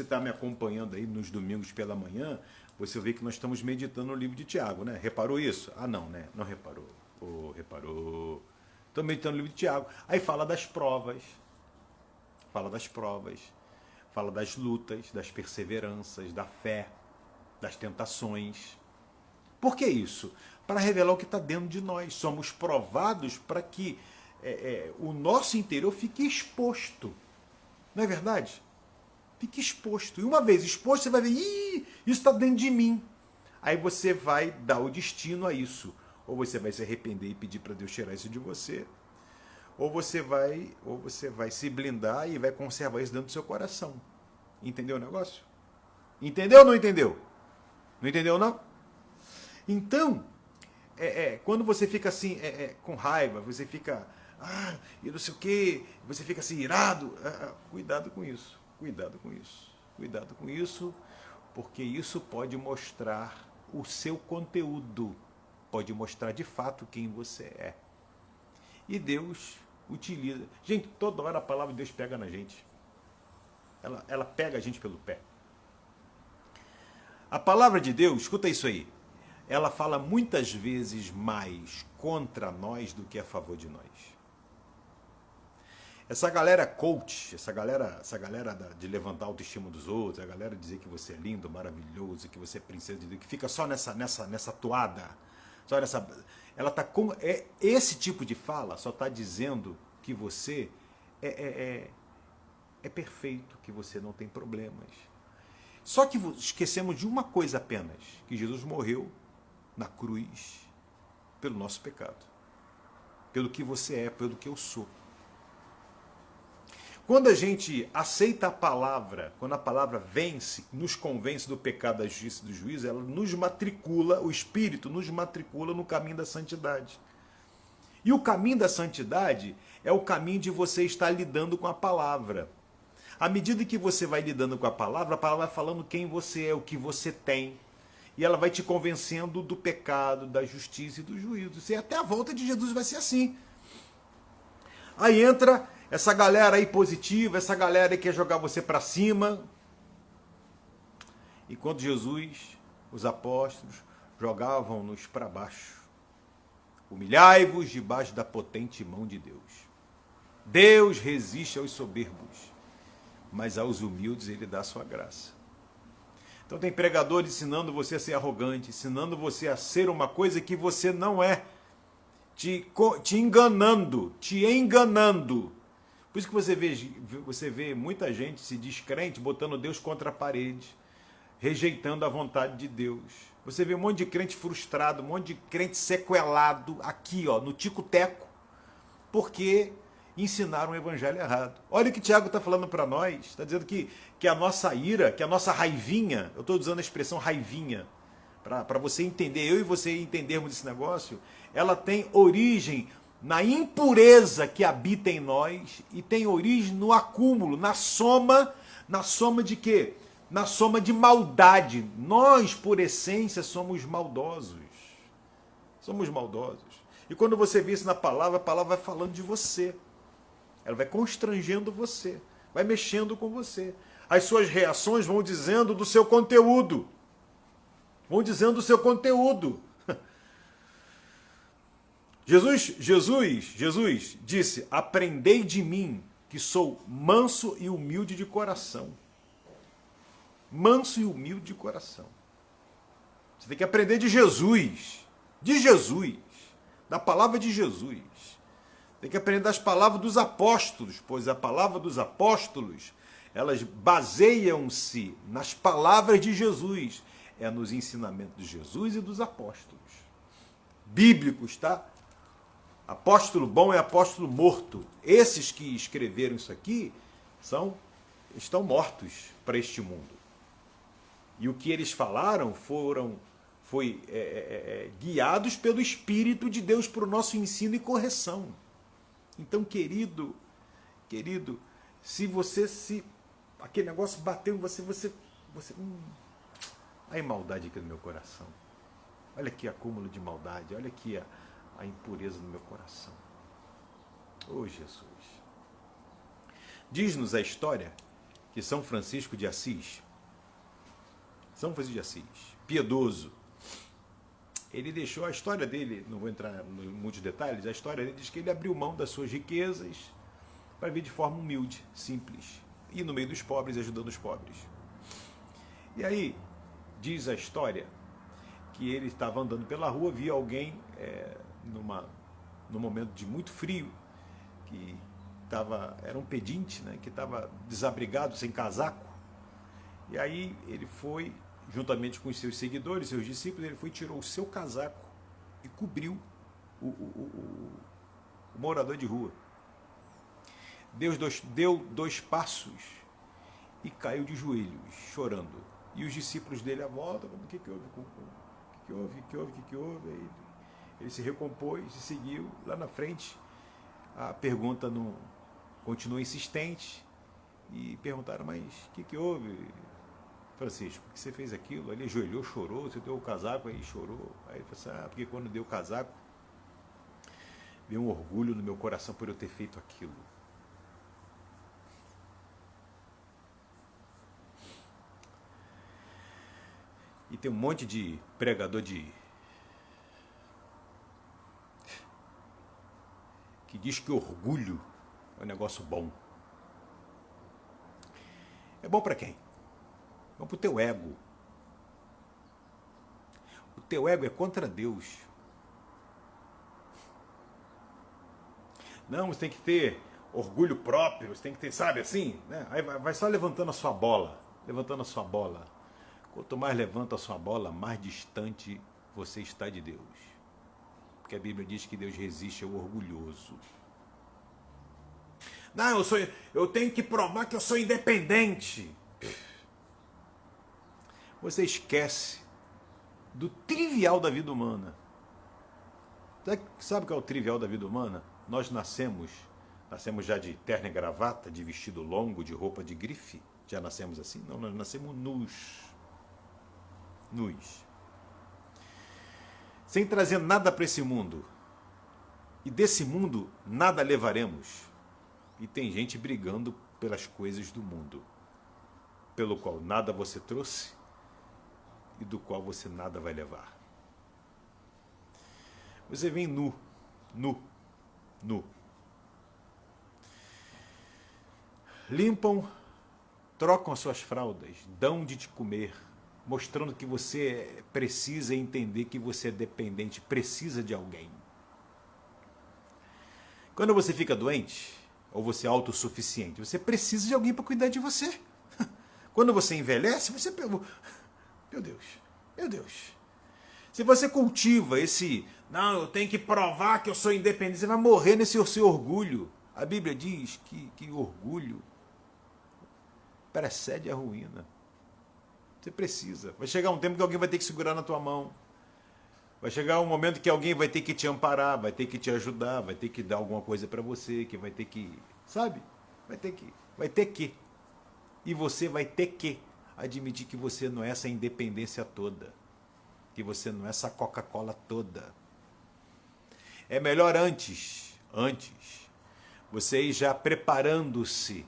está me acompanhando aí nos domingos pela manhã, você vê que nós estamos meditando no livro de Tiago, né? Reparou isso? Ah, não, né? Não reparou. Reparou. Estamos meditando no livro de Tiago. Aí fala das provas. Fala das lutas, das perseveranças, da fé, das tentações. Por que isso? Para revelar o que está dentro de nós. Somos provados para que o nosso interior fique exposto. Não é verdade? Fique exposto. E uma vez exposto, você vai ver, isso está dentro de mim. Aí você vai dar o destino a isso. Ou você vai se arrepender e pedir para Deus tirar isso de você. Ou você vai se blindar e vai conservar isso dentro do seu coração. Entendeu o negócio? Entendeu ou não entendeu? Não entendeu, não? Então, quando você fica assim, com raiva, você fica, e não sei o quê, você fica assim, irado, cuidado com isso. Cuidado com isso. Cuidado com isso, porque isso pode mostrar o seu conteúdo. pode mostrar de fato quem você é. E Deus utiliza. Gente, toda hora a palavra de Deus pega na gente. Ela pega a gente pelo pé. A palavra de Deus, escuta isso aí, ela fala muitas vezes mais contra nós do que a favor de nós. Essa galera coach, essa galera de levantar a autoestima dos outros, a galera dizer que você é lindo, maravilhoso, que você é princesa de Deus, que fica só nessa toada, só nessa, ela tá com esse tipo de fala só está dizendo que você é perfeito, que você não tem problemas. Só que esquecemos de uma coisa apenas, que Jesus morreu na cruz pelo nosso pecado, pelo que você é, pelo que eu sou. Quando a gente aceita a palavra, quando a palavra vence, nos convence do pecado, da justiça e do juízo, ela nos matricula, o Espírito nos matricula no caminho da santidade. E o caminho da santidade é o caminho de você estar lidando com a palavra. À medida que você vai lidando com a palavra vai falando quem você é, o que você tem. E ela vai te convencendo do pecado, da justiça e do juízo. E até a volta de Jesus vai ser assim. Aí entra essa galera aí positiva, essa galera aí que quer jogar você para cima. Enquanto Jesus, os apóstolos, jogavam-nos para baixo. Humilhai-vos debaixo da potente mão de Deus. Deus resiste aos soberbos, mas aos humildes ele dá a sua graça. Então tem pregadores ensinando você a ser arrogante, ensinando você a ser uma coisa que você não é, te enganando. Por isso que você vê muita gente se descrente, botando Deus contra a parede, rejeitando a vontade de Deus. Você vê um monte de crente frustrado, um monte de crente sequelado aqui, ó, no tico-teco, porque ensinaram o evangelho errado. Olha o que Tiago está falando para nós. Está dizendo que a nossa ira, que a nossa raivinha, eu estou usando a expressão raivinha, para você entender, eu e você entendermos esse negócio, ela tem origem na impureza que habita em nós e tem origem no acúmulo, na soma de quê? Na soma de maldade. Nós, por essência, somos maldosos. Somos maldosos. E quando você vê isso na palavra, a palavra vai falando de você. Ela vai constrangendo você, vai mexendo com você. As suas reações vão dizendo do seu conteúdo. Vão dizendo do seu conteúdo. Jesus disse: aprendei de mim, que sou manso e humilde de coração. Manso e humilde de coração. Você tem que aprender de Jesus, da palavra de Jesus. Tem que aprender das palavras dos apóstolos, pois a palavra dos apóstolos, elas baseiam-se nas palavras de Jesus, nos ensinamentos de Jesus e dos apóstolos. Bíblicos, tá? Apóstolo bom é apóstolo morto. Esses que escreveram isso aqui estão mortos para este mundo. E o que eles falaram foi guiados pelo Espírito de Deus para o nosso ensino e correção. Então, querido, se aquele negócio bateu em você aí maldade aqui no meu coração. Olha aqui acúmulo de maldade, olha aqui a impureza no meu coração. Oh, Jesus. Diz-nos a história que São Francisco de Assis, piedoso, ele deixou a história dele, não vou entrar em muitos detalhes, a história dele diz que ele abriu mão das suas riquezas para viver de forma humilde, simples, e no meio dos pobres, ajudando os pobres. E aí, diz a história que ele estava andando pela rua, via alguém num momento de muito frio, que era um pedinte, né, que estava desabrigado, sem casaco. E aí ele foi, juntamente com os seus seguidores, seus discípulos, ele foi, tirou o seu casaco e cobriu o morador de rua. Deus deu 2 passos e caiu de joelhos, chorando. E os discípulos dele à volta, o que houve? Aí ele se recompôs e seguiu. Lá na frente, a pergunta continua insistente, e perguntaram, mas o que houve? Francisco, por que você fez aquilo? Aí ele ajoelhou, chorou, você deu o casaco, aí chorou. Aí ele falou assim, porque quando deu o casaco, veio um orgulho no meu coração por eu ter feito aquilo. E tem um monte de pregador que diz que orgulho é um negócio bom. É bom para quem? Bom para o teu ego. O teu ego é contra Deus. Não, você tem que ter orgulho próprio, você tem que ter, sabe assim? Né? Aí vai só levantando a sua bola, levantando a sua bola. Quanto mais levanta a sua bola, mais distante você está de Deus. Porque a Bíblia diz que Deus resiste ao orgulhoso. Não, eu tenho que provar que eu sou independente. Você esquece do trivial da vida humana. Sabe o que é o trivial da vida humana? Nós nascemos já de terno e gravata, de vestido longo, de roupa de grife. Já nascemos assim? Não, nós nascemos nus. Sem trazer nada para esse mundo. E desse mundo nada levaremos. E tem gente brigando pelas coisas do mundo, pelo qual nada você trouxe e do qual você nada vai levar. Você vem nu. Limpam, trocam as suas fraldas, dão de te comer, mostrando que você precisa entender que você é dependente, precisa de alguém. Quando você fica doente, ou você é autossuficiente, você precisa de alguém para cuidar de você. Quando você envelhece, você... Meu Deus. Se você cultiva esse... Não, eu tenho que provar que eu sou independente, você vai morrer nesse seu orgulho. A Bíblia diz que orgulho precede a ruína. Você precisa. Vai chegar um tempo que alguém vai ter que segurar na tua mão. Vai chegar um momento que alguém vai ter que te amparar, vai ter que te ajudar, vai ter que dar alguma coisa para você, que vai ter que... Sabe? Vai ter que. E você vai ter que admitir que você não é essa independência toda. Que você não é essa Coca-Cola toda. É melhor antes, você ir já preparando-se,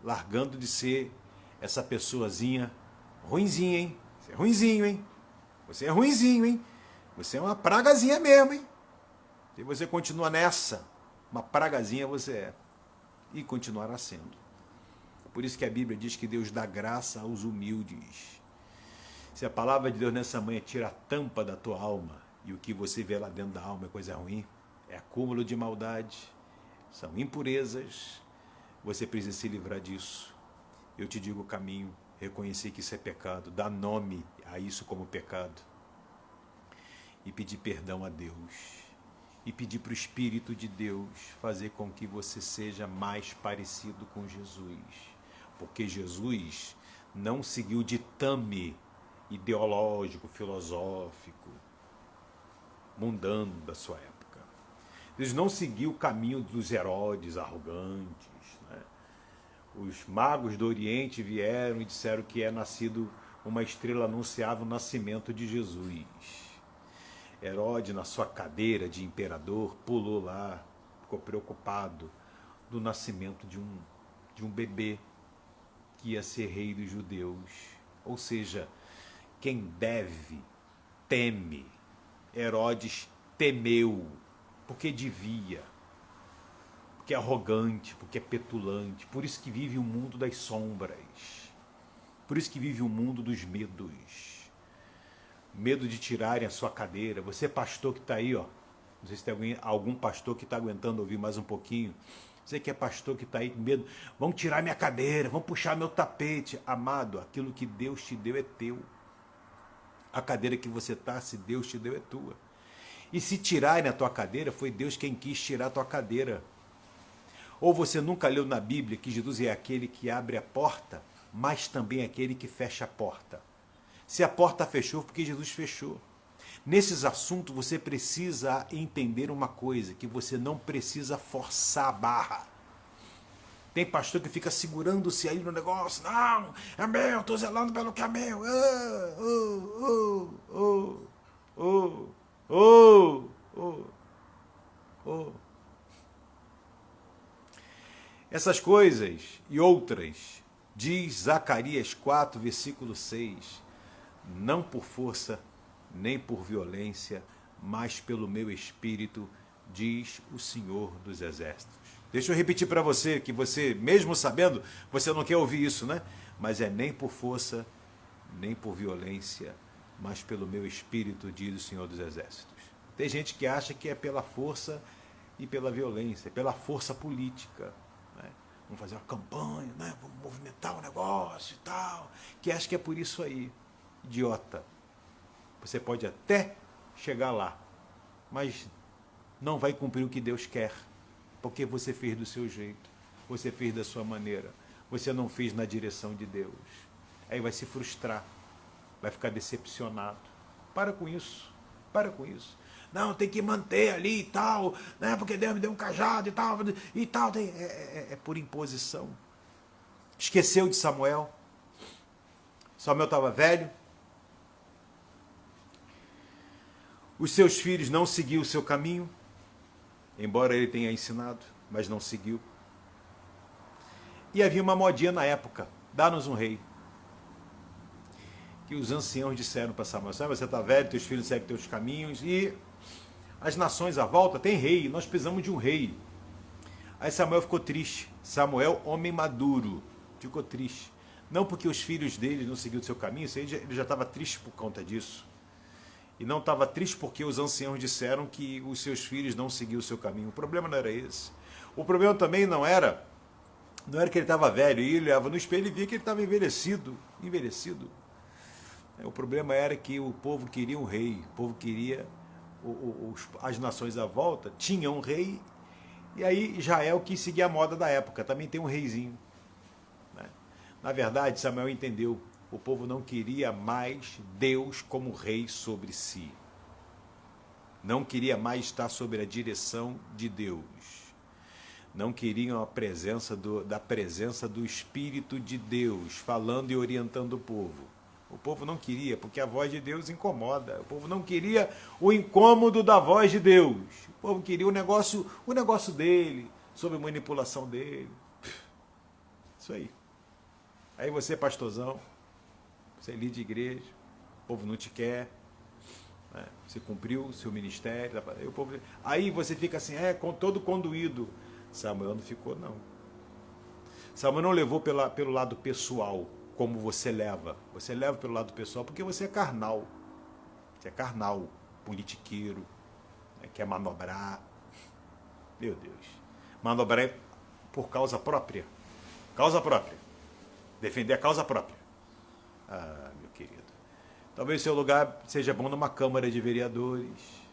largando de ser essa pessoazinha ruinzinha, hein? Você é ruinzinho, hein? Você é ruinzinho, hein? Você é uma pragazinha mesmo, hein? Se você continua nessa, uma pragazinha você é. E continuará sendo. Por isso que a Bíblia diz que Deus dá graça aos humildes. Se a palavra de Deus nessa manhã tira a tampa da tua alma, e o que você vê lá dentro da alma é coisa ruim, é acúmulo de maldade, são impurezas, você precisa se livrar disso. Eu te digo o caminho, reconhecer que isso é pecado, dar nome a isso como pecado, e pedir perdão a Deus, e pedir para o Espírito de Deus fazer com que você seja mais parecido com Jesus, porque Jesus não seguiu ditame ideológico, filosófico, mundano da sua época. Eles não seguiu o caminho dos Herodes arrogantes. Né? Os magos do Oriente vieram e disseram que é nascido uma estrela, anunciava o nascimento de Jesus. Herodes, na sua cadeira de imperador, pulou lá, ficou preocupado do nascimento de um bebê que ia ser rei dos judeus. Ou seja, quem deve, teme. Herodes temeu, porque devia, porque é arrogante, porque é petulante. Por isso que vive o mundo das sombras. Por isso que vive o mundo dos medos. Medo de tirarem a sua cadeira. Você pastor que está aí, ó. Não sei se tem algum pastor que está aguentando ouvir mais um pouquinho. Você que é pastor que está aí com medo. Vão tirar minha cadeira, vão puxar meu tapete. Amado, aquilo que Deus te deu é teu. A cadeira que você está, se Deus te deu, é tua. E se tirarem a tua cadeira, foi Deus quem quis tirar a tua cadeira. Ou você nunca leu na Bíblia que Jesus é aquele que abre a porta, mas também é aquele que fecha a porta. Se a porta fechou, porque Jesus fechou. Nesses assuntos, você precisa entender uma coisa, que você não precisa forçar a barra. Tem pastor que fica segurando-se aí no negócio. Não, é meu, estou zelando pelo que é meu. Essas coisas e outras, diz Zacarias 4, versículo 6, não por força, nem por violência, mas pelo meu espírito, diz o Senhor dos Exércitos. Deixa eu repetir para você, que você, mesmo sabendo, você não quer ouvir isso, né? Mas é nem por força, nem por violência, mas pelo meu espírito, diz o Senhor dos Exércitos. Tem gente que acha que é pela força e pela violência, pela força política, né? Vamos fazer uma campanha, né? Vamos movimentar o negócio e tal, que acha que é por isso aí. Idiota. Você pode até chegar lá, mas não vai cumprir o que Deus quer, porque você fez do seu jeito, você fez da sua maneira, você não fez na direção de Deus. Aí vai se frustrar, vai ficar decepcionado. Para com isso, para com isso. Não, tem que manter ali e tal, né? Porque Deus me deu um cajado e tal. É por imposição. Esqueceu de Samuel. Samuel estava velho. Os seus filhos não seguiam o seu caminho, embora ele tenha ensinado, mas não seguiu. E havia uma modinha na época, dá-nos um rei. Que os anciãos disseram para Samuel, você está velho, teus filhos seguem teus caminhos, e as nações à volta têm rei, nós precisamos de um rei. Aí Samuel ficou triste. Samuel, homem maduro, ficou triste. Não porque os filhos dele não seguiram o seu caminho, ele já estava triste por conta disso. E não estava triste porque os anciãos disseram que os seus filhos não seguiam o seu caminho. O problema não era esse. O problema também não era que ele estava velho, e ele olhava no espelho e via que ele estava envelhecido. O problema era que o povo queria um rei, o povo queria, as nações à volta tinham um rei, e aí Israel quis seguir a moda da época, também tem um reizinho. Né? Na verdade, Samuel entendeu, o povo não queria mais Deus como rei sobre si. Não queria mais estar sob a direção de Deus. Não queriam a presença da presença do Espírito de Deus, falando e orientando o povo. O povo não queria, porque a voz de Deus incomoda. O povo não queria o incômodo da voz de Deus. O povo queria o negócio dele, sob a manipulação dele. Isso aí. Aí você, pastorzão, você é líder de igreja, o povo não te quer, né? Você cumpriu o seu ministério, aí você fica assim, todo conduído. Samuel não ficou, não. Samuel não levou pelo lado pessoal, como você leva. Você leva pelo lado pessoal porque você é carnal. Você é carnal, politiqueiro, né? Quer manobrar. Meu Deus. Manobrar por causa própria. Causa própria. Defender a causa própria. Ah, meu querido. Talvez seu lugar seja bom numa Câmara de Vereadores.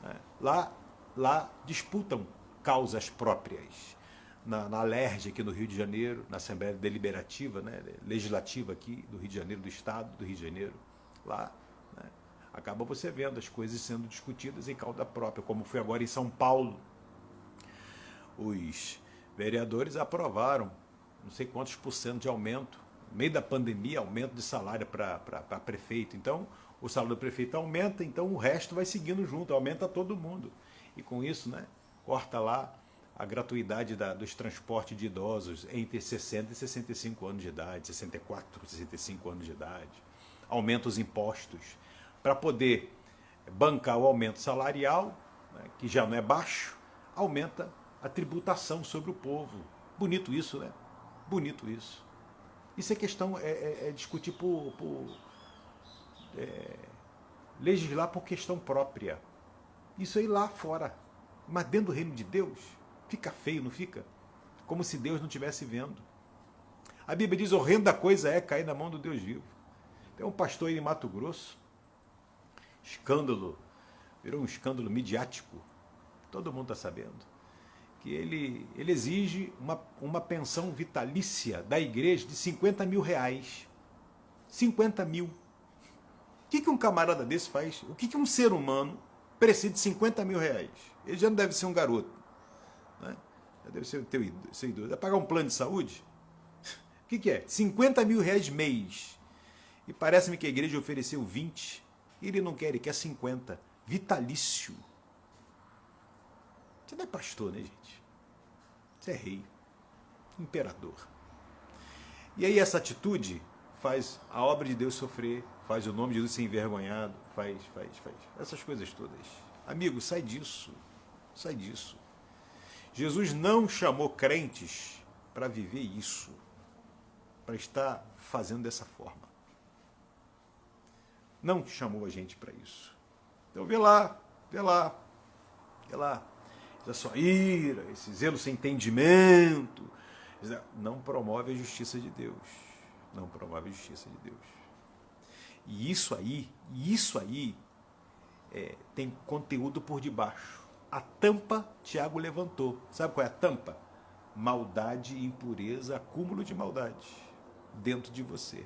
Né? Lá disputam causas próprias. Na LERJ aqui no Rio de Janeiro, na Assembleia Deliberativa, né, Legislativa aqui do Rio de Janeiro, do Estado do Rio de Janeiro, lá, né, acaba você vendo as coisas sendo discutidas em causa própria, como foi agora em São Paulo. Os vereadores aprovaram não sei quantos % de aumento, no meio da pandemia, aumento de salário para prefeito. Então, o salário do prefeito aumenta, então o resto vai seguindo junto, aumenta todo mundo. E com isso, né, corta lá a gratuidade dos transportes de idosos entre 60 e 65 anos de idade, 64, 65 anos de idade. Aumenta os impostos para poder bancar o aumento salarial, né, que já não é baixo, aumenta a tributação sobre o povo. Bonito isso, né? Bonito isso. Isso é questão, discutir legislar por questão própria. Isso aí lá fora. Mas dentro do reino de Deus, fica feio, não fica? Como se Deus não estivesse vendo. A Bíblia diz, horrenda coisa é cair na mão do Deus vivo. Tem um pastor aí em Mato Grosso, escândalo, virou um escândalo midiático, todo mundo está sabendo, que ele exige uma pensão vitalícia da igreja de 50 mil reais. 50 mil. O que um camarada desse faz? O que um ser humano precisa de 50 mil reais? Ele já não deve ser um garoto. Né? Deve ser o seu idoso. Vai pagar um plano de saúde? O que é? 50 mil reais mês. E parece-me que a igreja ofereceu 20. Ele não quer, ele quer 50. Vitalício. Você não é pastor, né, gente? Você é rei. Imperador. E aí essa atitude faz a obra de Deus sofrer, faz o nome de Jesus ser envergonhado, faz. Essas coisas todas. Amigo, sai disso. Sai disso. Jesus não chamou crentes para viver isso, para estar fazendo dessa forma. Não chamou a gente para isso. Então vê lá. Essa sua ira, esse zelo sem entendimento, não promove a justiça de Deus. Não promove a justiça de Deus. E isso aí tem conteúdo por debaixo. A tampa, Tiago levantou. Sabe qual é a tampa? Maldade, impureza, acúmulo de maldade dentro de você.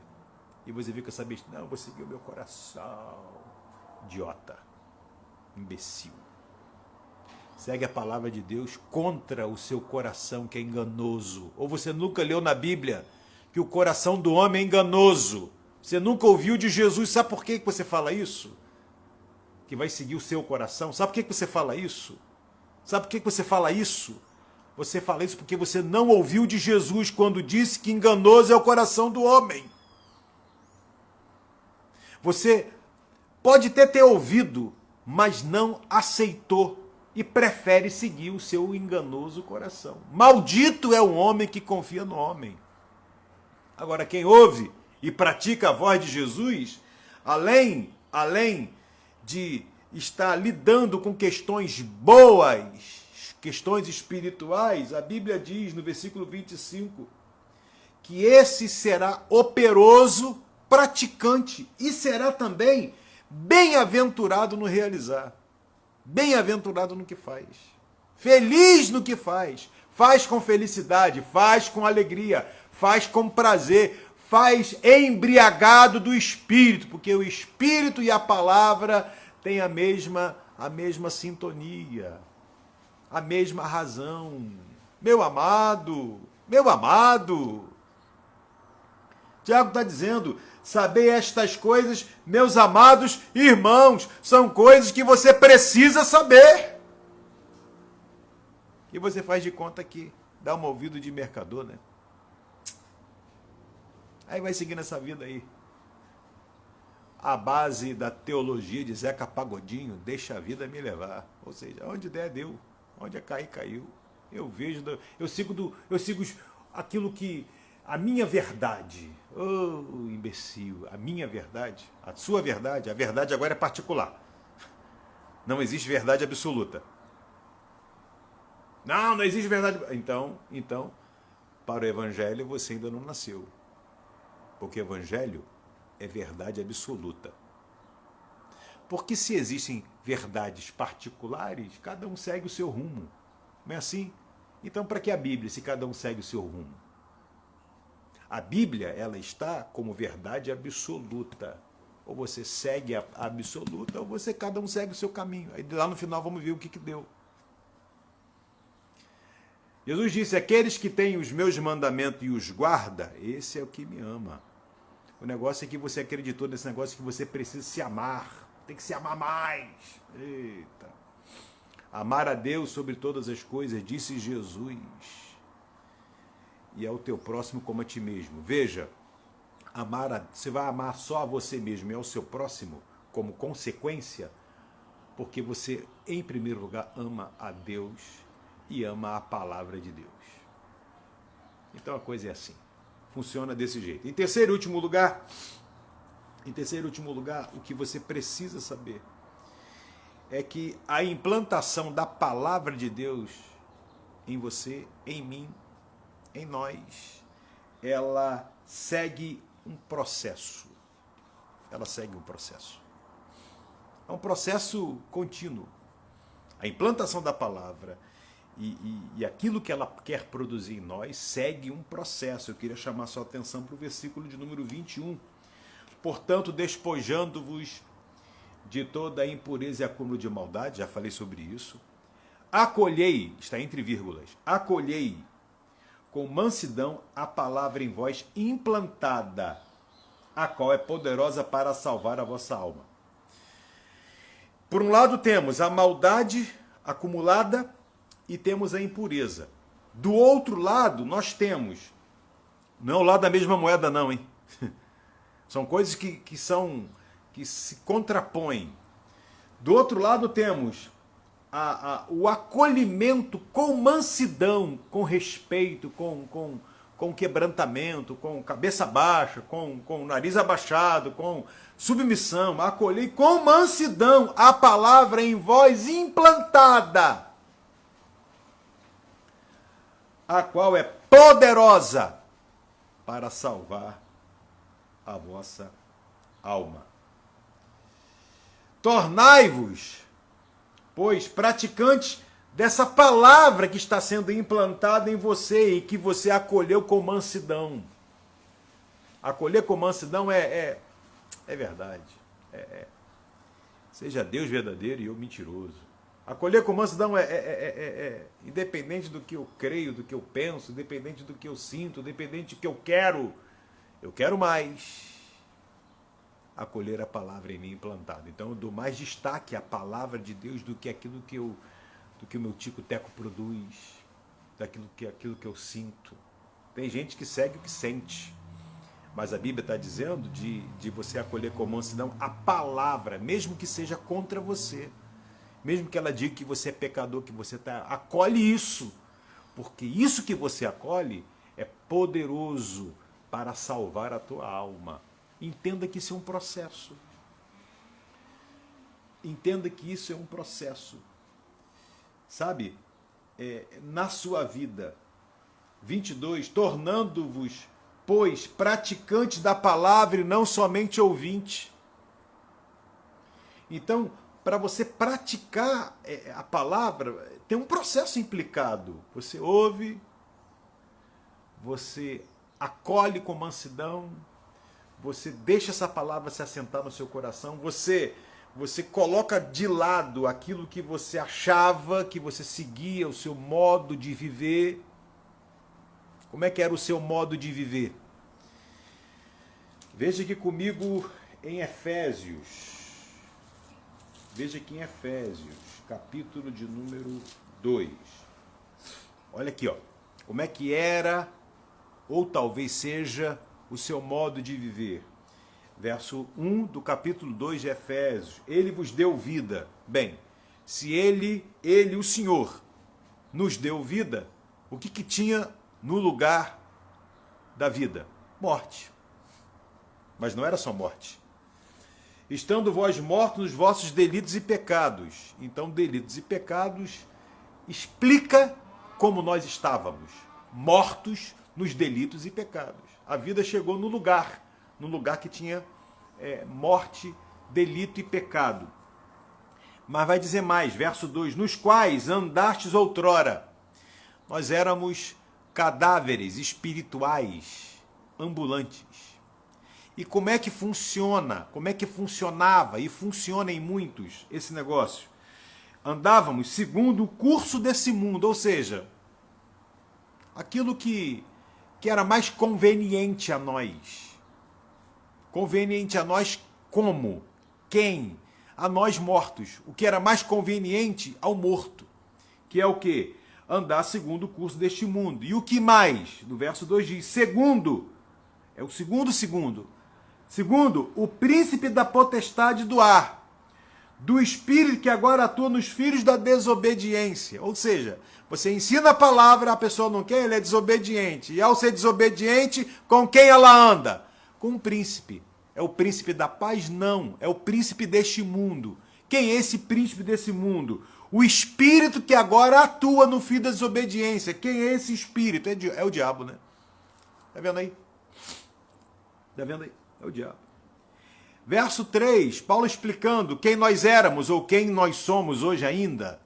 E você fica sabendo, não, eu vou seguir o meu coração. Idiota. Imbecil. Segue a palavra de Deus contra o seu coração que é enganoso. Ou você nunca leu na Bíblia que o coração do homem é enganoso. Você nunca ouviu de Jesus. Sabe por que você fala isso? Que vai seguir o seu coração. Sabe por que você fala isso? Sabe por que você fala isso? Você fala isso porque você não ouviu de Jesus quando disse que enganoso é o coração do homem. Você pode ter ouvido, mas não aceitou e prefere seguir o seu enganoso coração. Maldito é o homem que confia no homem. Agora, quem ouve e pratica a voz de Jesus, além de estar lidando com questões boas, questões espirituais, a Bíblia diz no versículo 25 que esse será operoso, praticante e será também bem-aventurado no realizar. Bem-aventurado no que faz. Feliz no que faz. Faz com felicidade, faz com alegria, faz com prazer, faz embriagado do Espírito, porque o Espírito e a palavra têm a mesma sintonia, a mesma razão. Meu amado, Tiago está dizendo, sabei estas coisas, meus amados irmãos, são coisas que você precisa saber. E você faz de conta que dá um ouvido de mercador, né? Aí vai seguindo essa vida aí. A base da teologia de Zeca Pagodinho, deixa a vida me levar. Ou seja, onde der, deu. Onde é cair, caiu. Eu sigo aquilo que... A minha verdade. Oh, imbecil. A minha verdade. A sua verdade. A verdade agora é particular. Não existe verdade absoluta. Não existe verdade... Então, para o Evangelho você ainda não nasceu. Porque o Evangelho é verdade absoluta. Porque se existem verdades particulares, cada um segue o seu rumo. Não é assim? Então, para que a Bíblia, se cada um segue o seu rumo? A Bíblia, ela está como verdade absoluta. Ou você segue a absoluta, ou cada um segue o seu caminho. Aí lá no final vamos ver o que deu. Jesus disse, aqueles que têm os meus mandamentos e os guarda, esse é o que me ama. O negócio é que você acreditou nesse negócio que você precisa se amar. Tem que se amar mais. Eita. Amar a Deus sobre todas as coisas, disse Jesus. E ao teu próximo como a ti mesmo. Veja, você vai amar só a você mesmo e ao seu próximo como consequência, porque você, em primeiro lugar, ama a Deus e ama a palavra de Deus. Então a coisa é assim. Funciona desse jeito. Em terceiro e último lugar, o que você precisa saber é que a implantação da palavra de Deus em você, em mim, em nós, ela segue um processo. Ela segue um processo. É um processo contínuo. A implantação da palavra e aquilo que ela quer produzir em nós segue um processo. Eu queria chamar sua atenção para o versículo de número 21. Portanto, despojando-vos de toda a impureza e acúmulo de maldade, já falei sobre isso, acolhei, está entre vírgulas, acolhei com mansidão a palavra em vós implantada, a qual é poderosa para salvar a vossa alma. Por um lado temos a maldade acumulada e temos a impureza. Do outro lado nós temos, não é o lado da mesma moeda não, hein? São coisas que se contrapõem. Do outro lado temos o acolhimento com mansidão, com respeito, com quebrantamento, com cabeça baixa, com nariz abaixado, com submissão. Acolhei com mansidão a palavra em vós implantada, a qual é poderosa para salvar a vossa alma. Tornai-vos, pois, praticantes dessa palavra que está sendo implantada em você e que você acolheu com mansidão. Acolher com mansidão é verdade. Seja Deus verdadeiro e eu mentiroso. Acolher com mansidão independente do que eu creio, do que eu penso, independente do que eu sinto, independente do que eu quero mais. Acolher a palavra em mim implantada. Então eu dou mais destaque à palavra de Deus do que aquilo que o meu tico-teco produz, daquilo que eu sinto. Tem gente que segue o que sente, mas a Bíblia está dizendo de você acolher com mansidão a palavra, mesmo que seja contra você, mesmo que ela diga que você é pecador, que você acolhe isso, porque isso que você acolhe é poderoso para salvar a tua alma. Entenda que isso é um processo. Entenda que isso é um processo. Sabe, na sua vida, 22, tornando-vos, pois, praticantes da palavra e não somente ouvintes. Então, para você praticar a palavra, tem um processo implicado. Você ouve, você acolhe com mansidão, você deixa essa palavra se assentar no seu coração, você coloca de lado aquilo que você achava, que você seguia, o seu modo de viver. Como é que era o seu modo de viver? Veja aqui comigo em Efésios. Veja aqui em Efésios, capítulo de número 2. Olha aqui, ó. Como é que era, ou talvez seja, o seu modo de viver. Verso 1 do capítulo 2 de Efésios. Ele vos deu vida. Bem, se ele, o Senhor, nos deu vida, o que tinha no lugar da vida? Morte. Mas não era só morte. Estando vós mortos nos vossos delitos e pecados. Então, delitos e pecados explica como nós estávamos. Mortos nos delitos e pecados. A vida chegou no lugar que tinha morte, delito e pecado. Mas vai dizer mais, verso 2, nos quais andastes outrora. Nós éramos cadáveres espirituais, ambulantes. E como é que funciona? Como é que funcionava e funciona em muitos esse negócio? Andávamos segundo o curso desse mundo, ou seja, aquilo que era mais conveniente a nós. Conveniente a nós como? Quem? A nós mortos. O que era mais conveniente ao morto. Que é o quê? Andar segundo o curso deste mundo. E o que mais? No verso 2 diz, segundo, é o segundo. Segundo, o príncipe da potestade do ar, do espírito que agora atua nos filhos da desobediência. Ou seja, você ensina a palavra, a pessoa não quer, ele é desobediente. E ao ser desobediente, com quem ela anda? Com um príncipe. É o príncipe da paz? Não. É o príncipe deste mundo. Quem é esse príncipe desse mundo? O espírito que agora atua no filho da desobediência. Quem é esse espírito? É o diabo, né? Tá vendo aí? Tá vendo aí? É o diabo. Verso 3, Paulo explicando quem nós éramos ou quem nós somos hoje ainda.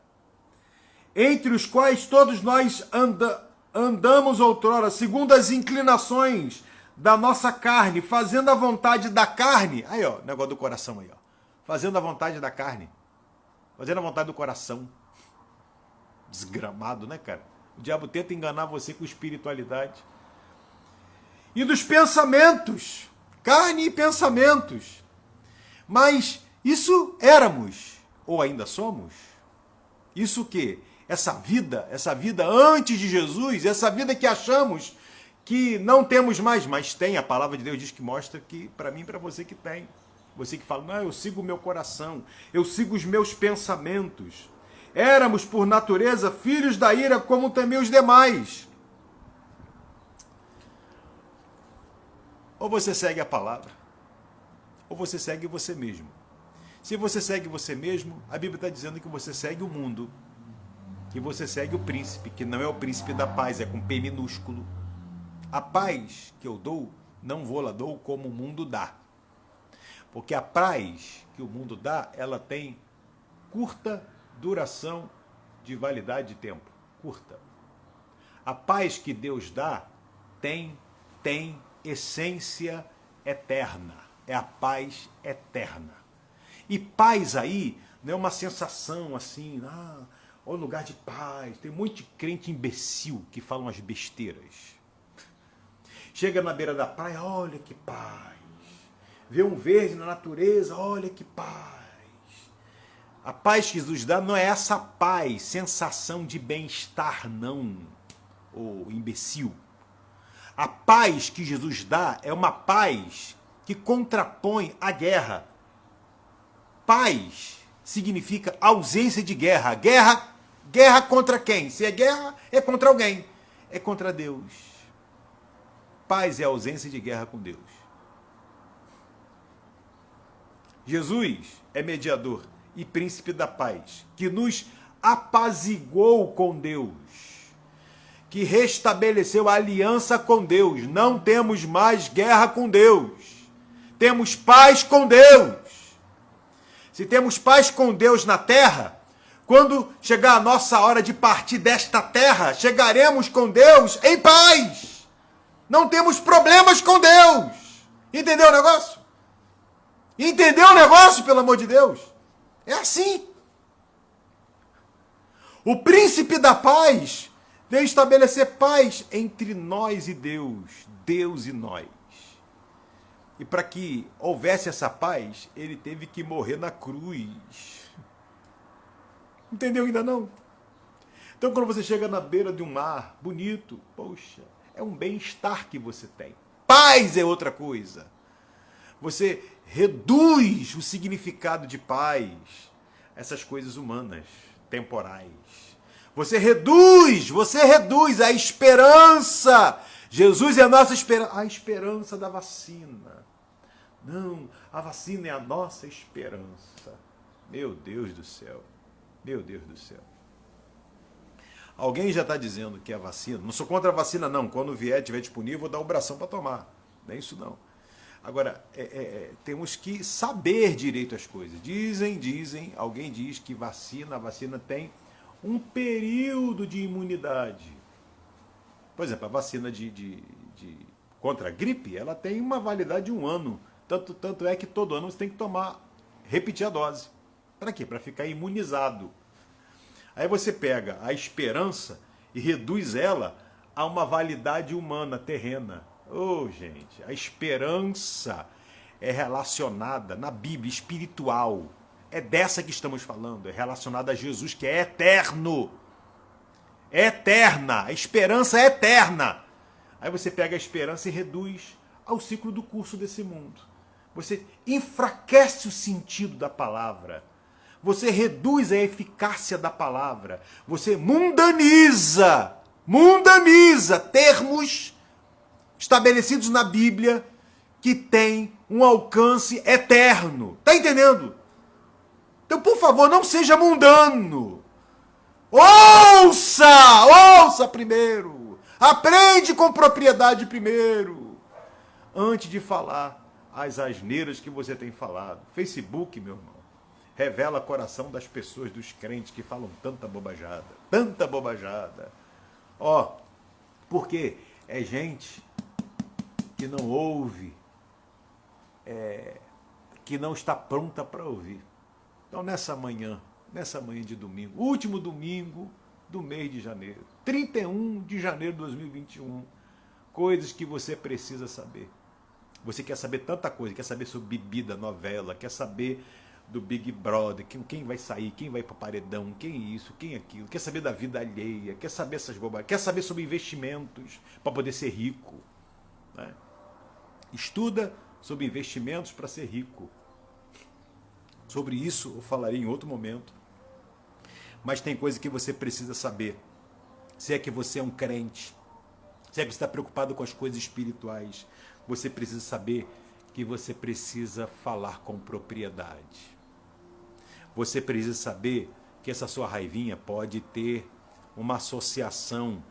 Entre os quais todos nós andamos outrora, segundo as inclinações da nossa carne, fazendo a vontade da carne. Aí, ó, negócio do coração aí, ó. Fazendo a vontade da carne. Fazendo a vontade do coração. Desgramado, né, cara? O diabo tenta enganar você com espiritualidade. E dos pensamentos, carne e pensamentos. Mas isso éramos, ou ainda somos? Isso que? Essa vida antes de Jesus, essa vida que achamos que não temos mais, mas tem, a palavra de Deus diz que mostra que para mim e para você que tem. Você que fala, não, eu sigo o meu coração, eu sigo os meus pensamentos. Éramos, por natureza, filhos da ira, como também os demais. Ou você segue a palavra, ou você segue você mesmo. Se você segue você mesmo, a Bíblia está dizendo que você segue o mundo, que você segue o príncipe, que não é o príncipe da paz, é com P minúsculo. A paz que eu dou, não vou lá dou como o mundo dá. Porque a paz que o mundo dá, ela tem curta duração de validade de tempo. Curta. A paz que Deus dá tem essência eterna. É a paz eterna. E paz aí não é uma sensação assim, ó, lugar de paz. Tem muito crente imbecil que fala umas besteiras. Chega na beira da praia, olha que paz. Vê um verde na natureza, olha que paz. A paz que Jesus dá não é essa paz, sensação de bem-estar, não, ô imbecil. A paz que Jesus dá é uma paz que contrapõe a guerra. Paz significa ausência de guerra. Guerra contra quem? Se é guerra, é contra alguém. É contra Deus. Paz é a ausência de guerra com Deus. Jesus é mediador e príncipe da paz, que nos apaziguou com Deus, que restabeleceu a aliança com Deus. Não temos mais guerra com Deus. Temos paz com Deus. Se temos paz com Deus na terra, quando chegar a nossa hora de partir desta terra, chegaremos com Deus em paz. Não temos problemas com Deus. Entendeu o negócio? Entendeu o negócio, pelo amor de Deus? É assim. O príncipe da paz veio estabelecer paz entre nós e Deus, Deus e nós. E para que houvesse essa paz, ele teve que morrer na cruz. Entendeu ainda não? Então quando você chega na beira de um mar bonito, poxa, é um bem-estar que você tem. Paz é outra coisa. Você reduz o significado de paz a essas coisas humanas, temporais. Você reduz a esperança. Jesus é a nossa esperança. A esperança da vacina. Não, a vacina é a nossa esperança. Meu Deus do céu. Meu Deus do céu. Alguém já está dizendo que a vacina... Não sou contra a vacina, não. Quando vier, estiver disponível, vou dar um bração para tomar. Não é isso, não. Agora, temos que saber direito as coisas. Alguém diz que a vacina tem um período de imunidade. Por exemplo, a vacina contra a gripe, ela tem uma validade de 1 ano. Tanto é que todo ano você tem que repetir a dose. Para quê? Para ficar imunizado. Aí você pega a esperança e reduz ela a uma validade humana, terrena. Gente, a esperança é relacionada na Bíblia, espiritual. É dessa que estamos falando, é relacionada a Jesus, que é eterno. É eterna, a esperança é eterna. Aí você pega a esperança e reduz ao ciclo do curso desse mundo. Você enfraquece o sentido da palavra. Você reduz a eficácia da palavra. Você mundaniza termos estabelecidos na Bíblia que têm um alcance eterno. Está entendendo? Então, por favor, não seja mundano. Ouça primeiro. Aprende com propriedade primeiro. Antes de falar as asneiras que você tem falado. Facebook, meu irmão, revela o coração das pessoas, dos crentes que falam tanta bobajada. Tanta bobajada. Porque é gente que não ouve, que não está pronta para ouvir. Então, nessa manhã de domingo, último domingo do mês de janeiro. 31 de janeiro de 2021. Coisas que você precisa saber. Você quer saber tanta coisa, quer saber sobre bebida, novela, quer saber do Big Brother, quem vai sair, quem vai para paredão, quem isso, quem aquilo, quer saber da vida alheia, quer saber essas bobagens, quer saber sobre investimentos para poder ser rico. Né? Estuda sobre investimentos para ser rico. Sobre isso eu falarei em outro momento. Mas tem coisa que você precisa saber. Se é que você é um crente, se é que você está preocupado com as coisas espirituais, você precisa saber que você precisa falar com propriedade. Você precisa saber que essa sua raivinha pode ter uma associação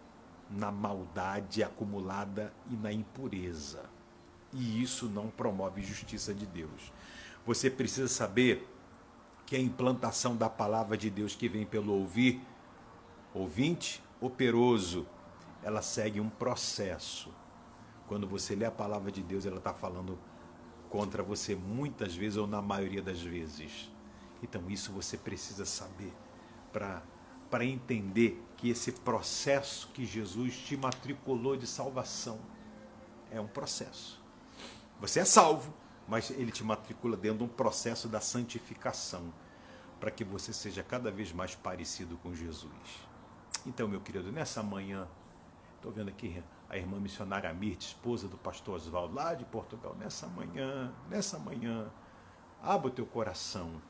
na maldade acumulada e na impureza. E isso não promove justiça de Deus. Você precisa saber que a implantação da palavra de Deus que vem pelo ouvinte operoso, ela segue um processo. Quando você lê a palavra de Deus, ela está falando contra você muitas vezes ou na maioria das vezes. Então isso você precisa saber para entender que esse processo que Jesus te matriculou de salvação é um processo. Você é salvo, mas ele te matricula dentro de um processo da santificação, para que você seja cada vez mais parecido com Jesus. Então, meu querido, nessa manhã, estou vendo aqui a irmã missionária Mirte, esposa do pastor Oswaldo, lá de Portugal, nessa manhã, abra o teu coração.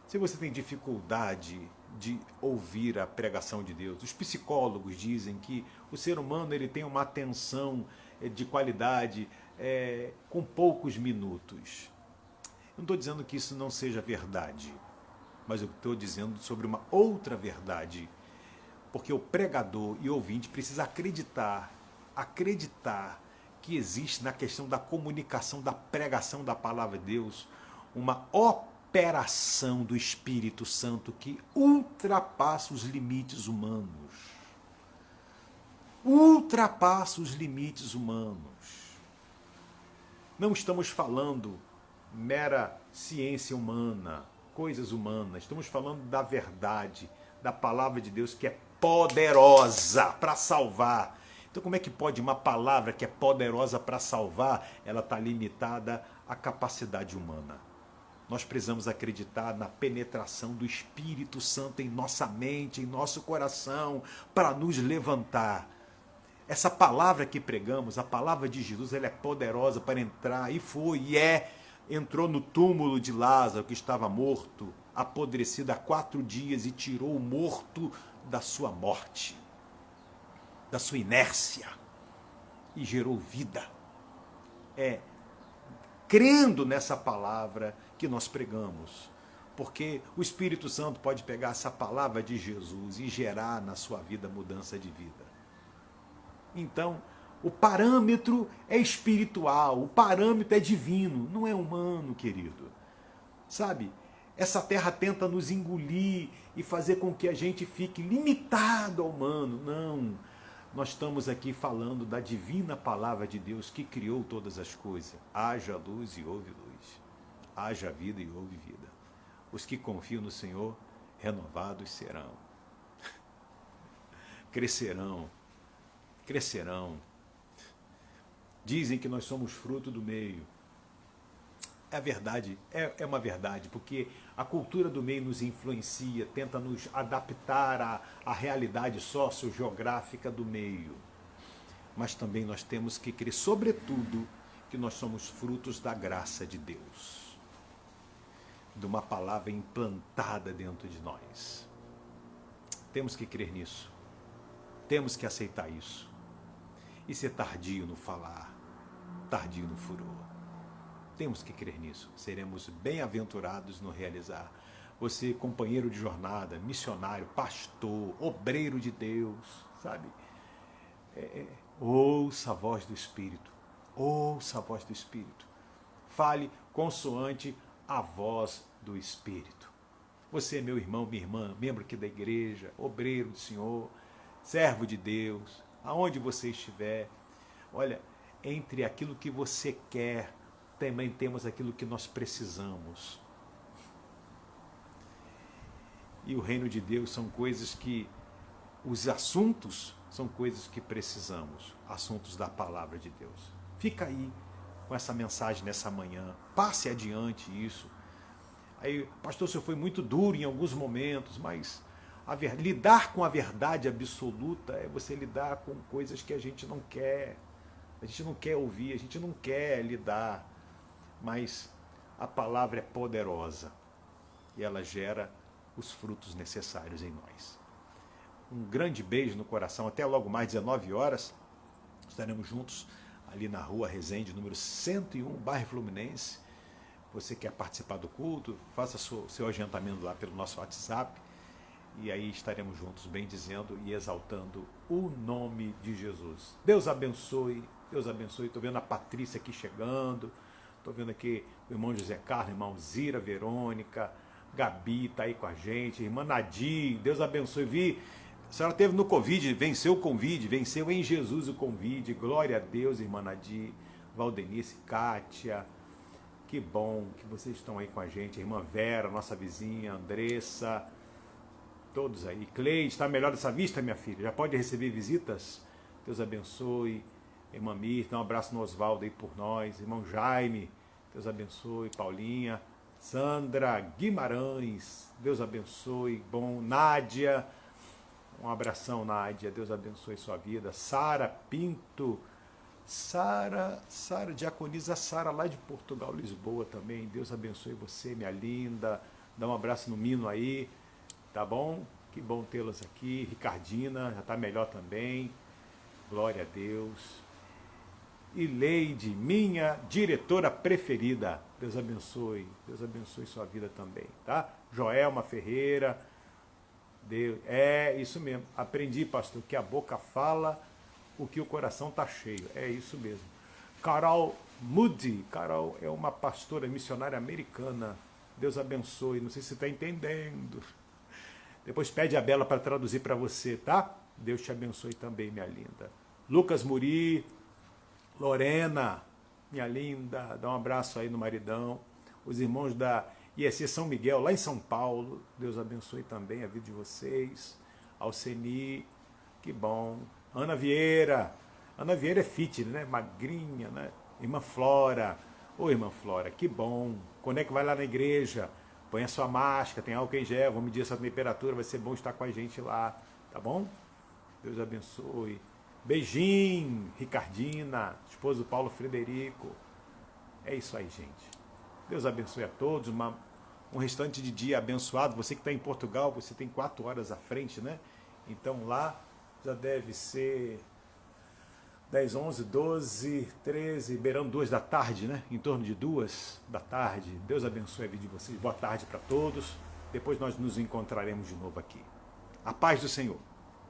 Se você tem dificuldade de ouvir a pregação de Deus, os psicólogos dizem que o ser humano ele tem uma atenção de qualidade com poucos minutos. Eu não estou dizendo que isso não seja verdade, mas eu estou dizendo sobre uma outra verdade. Porque o pregador e o ouvinte precisa acreditar que existe na questão da comunicação, da pregação da palavra de Deus, uma operação do Espírito Santo que ultrapassa os limites humanos. Ultrapassa os limites humanos. Não estamos falando mera ciência humana, coisas humanas. Estamos falando da verdade, da palavra de Deus que é poderosa para salvar. Então como é que pode uma palavra que é poderosa para salvar, ela está limitada à capacidade humana? Nós precisamos acreditar na penetração do Espírito Santo em nossa mente, em nosso coração, para nos levantar. Essa palavra que pregamos, a palavra de Jesus, ela é poderosa para entrar, e foi, entrou no túmulo de Lázaro, que estava morto, apodrecido há 4 dias, e tirou o morto da sua morte, da sua inércia, e gerou vida. Crendo nessa palavra que nós pregamos, porque o Espírito Santo pode pegar essa palavra de Jesus e gerar na sua vida mudança de vida. Então, o parâmetro é espiritual, o parâmetro é divino, não é humano, querido. Sabe? Essa terra tenta nos engolir e fazer com que a gente fique limitado ao humano. Não. Nós estamos aqui falando da divina palavra de Deus que criou todas as coisas. Haja luz e houve luz. Haja vida e houve vida. Os que confiam no Senhor, renovados serão. Crescerão. Dizem que nós somos fruto do meio. É verdade, é uma verdade, porque a cultura do meio nos influencia, tenta nos adaptar à realidade sociogeográfica do meio. Mas também nós temos que crer, sobretudo, que nós somos frutos da graça de Deus, de uma palavra implantada dentro de nós. Temos que crer nisso, temos que aceitar isso, e ser tardio no falar, tardio no furor. Temos que crer nisso. Seremos bem-aventurados no realizar. Você, companheiro de jornada, missionário, pastor, obreiro de Deus, sabe? Ouça a voz do Espírito. Ouça a voz do Espírito. Fale consoante a voz do Espírito. Você é meu irmão, minha irmã, membro aqui da igreja, obreiro do Senhor, servo de Deus, aonde você estiver. Olha, entre aquilo que você quer, também temos aquilo que nós precisamos. e o reino de Deus são coisas que, os assuntos são coisas que precisamos, assuntos da palavra de Deus. Fica aí com essa mensagem nessa manhã, passe adiante isso. Aí, pastor, o senhor foi muito duro em alguns momentos, mas lidar com a verdade absoluta é você lidar com coisas que a gente não quer ouvir, a gente não quer lidar, mas a palavra é poderosa e ela gera os frutos necessários em nós. Um grande beijo no coração, até logo mais 19 horas, estaremos juntos ali na rua Resende, número 101, bairro Fluminense. Você quer participar do culto, faça seu agendamento lá pelo nosso WhatsApp, e aí estaremos juntos bendizendo e exaltando o nome de Jesus. Deus abençoe, Deus abençoe. Estou vendo a Patrícia aqui chegando, estou vendo aqui o irmão José Carlos, irmão Zira, Verônica, Gabi está aí com a gente, irmã Nadir, Deus abençoe. A senhora teve no Covid, venceu o Covid, venceu em Jesus o Covid, glória a Deus, irmã Nadir, Valdenice, Kátia, que bom que vocês estão aí com a gente, a irmã Vera, nossa vizinha, Andressa, todos aí. Cleide, está melhor dessa vista, minha filha? Já pode receber visitas? Deus abençoe. Irmã Mirta, um abraço no Oswaldo aí por nós. Irmão Jaime, Deus abençoe. Paulinha, Sandra Guimarães, Deus abençoe. Bom, Nádia, um abração, Nádia, Deus abençoe sua vida. Sara Pinto, Sara diaconisa Sara lá de Portugal, Lisboa também. Deus abençoe você, minha linda. Dá um abraço no Mino aí, tá bom? Que bom tê-las aqui. Ricardina já está melhor também. Glória a Deus. E Leide, minha diretora preferida. Deus abençoe sua vida também, tá? Joelma Ferreira. Deus, isso mesmo. Aprendi, pastor, que a boca fala o que o coração está cheio. É isso mesmo. Carol Moody. Carol é uma pastora missionária americana. Deus abençoe. Não sei se você está entendendo. Depois pede a Bela para traduzir para você, tá? Deus te abençoe também, minha linda. Lucas Muri, Lorena, minha linda, dá um abraço aí no maridão. Os irmãos da IEC São Miguel, lá em São Paulo, Deus abençoe também a vida de vocês. Alceni, que bom. Ana Vieira é fit, né? Magrinha, né? Irmã Flora, irmã Flora, que bom. Quando é que vai lá na igreja? Põe a sua máscara, tem álcool em gel, vamos medir essa temperatura, vai ser bom estar com a gente lá, tá bom? Deus abençoe. Beijinho, Ricardina, esposo do Paulo Frederico. É isso aí, gente. Deus abençoe a todos, um restante de dia abençoado. Você que está em Portugal, você tem 4 horas à frente, né? Então lá já deve ser 10, 11, 12, 13, beirando 2 da tarde, né? Em torno de 2 da tarde. Deus abençoe a vida de vocês. Boa tarde para todos. Depois nós nos encontraremos de novo aqui. A paz do Senhor.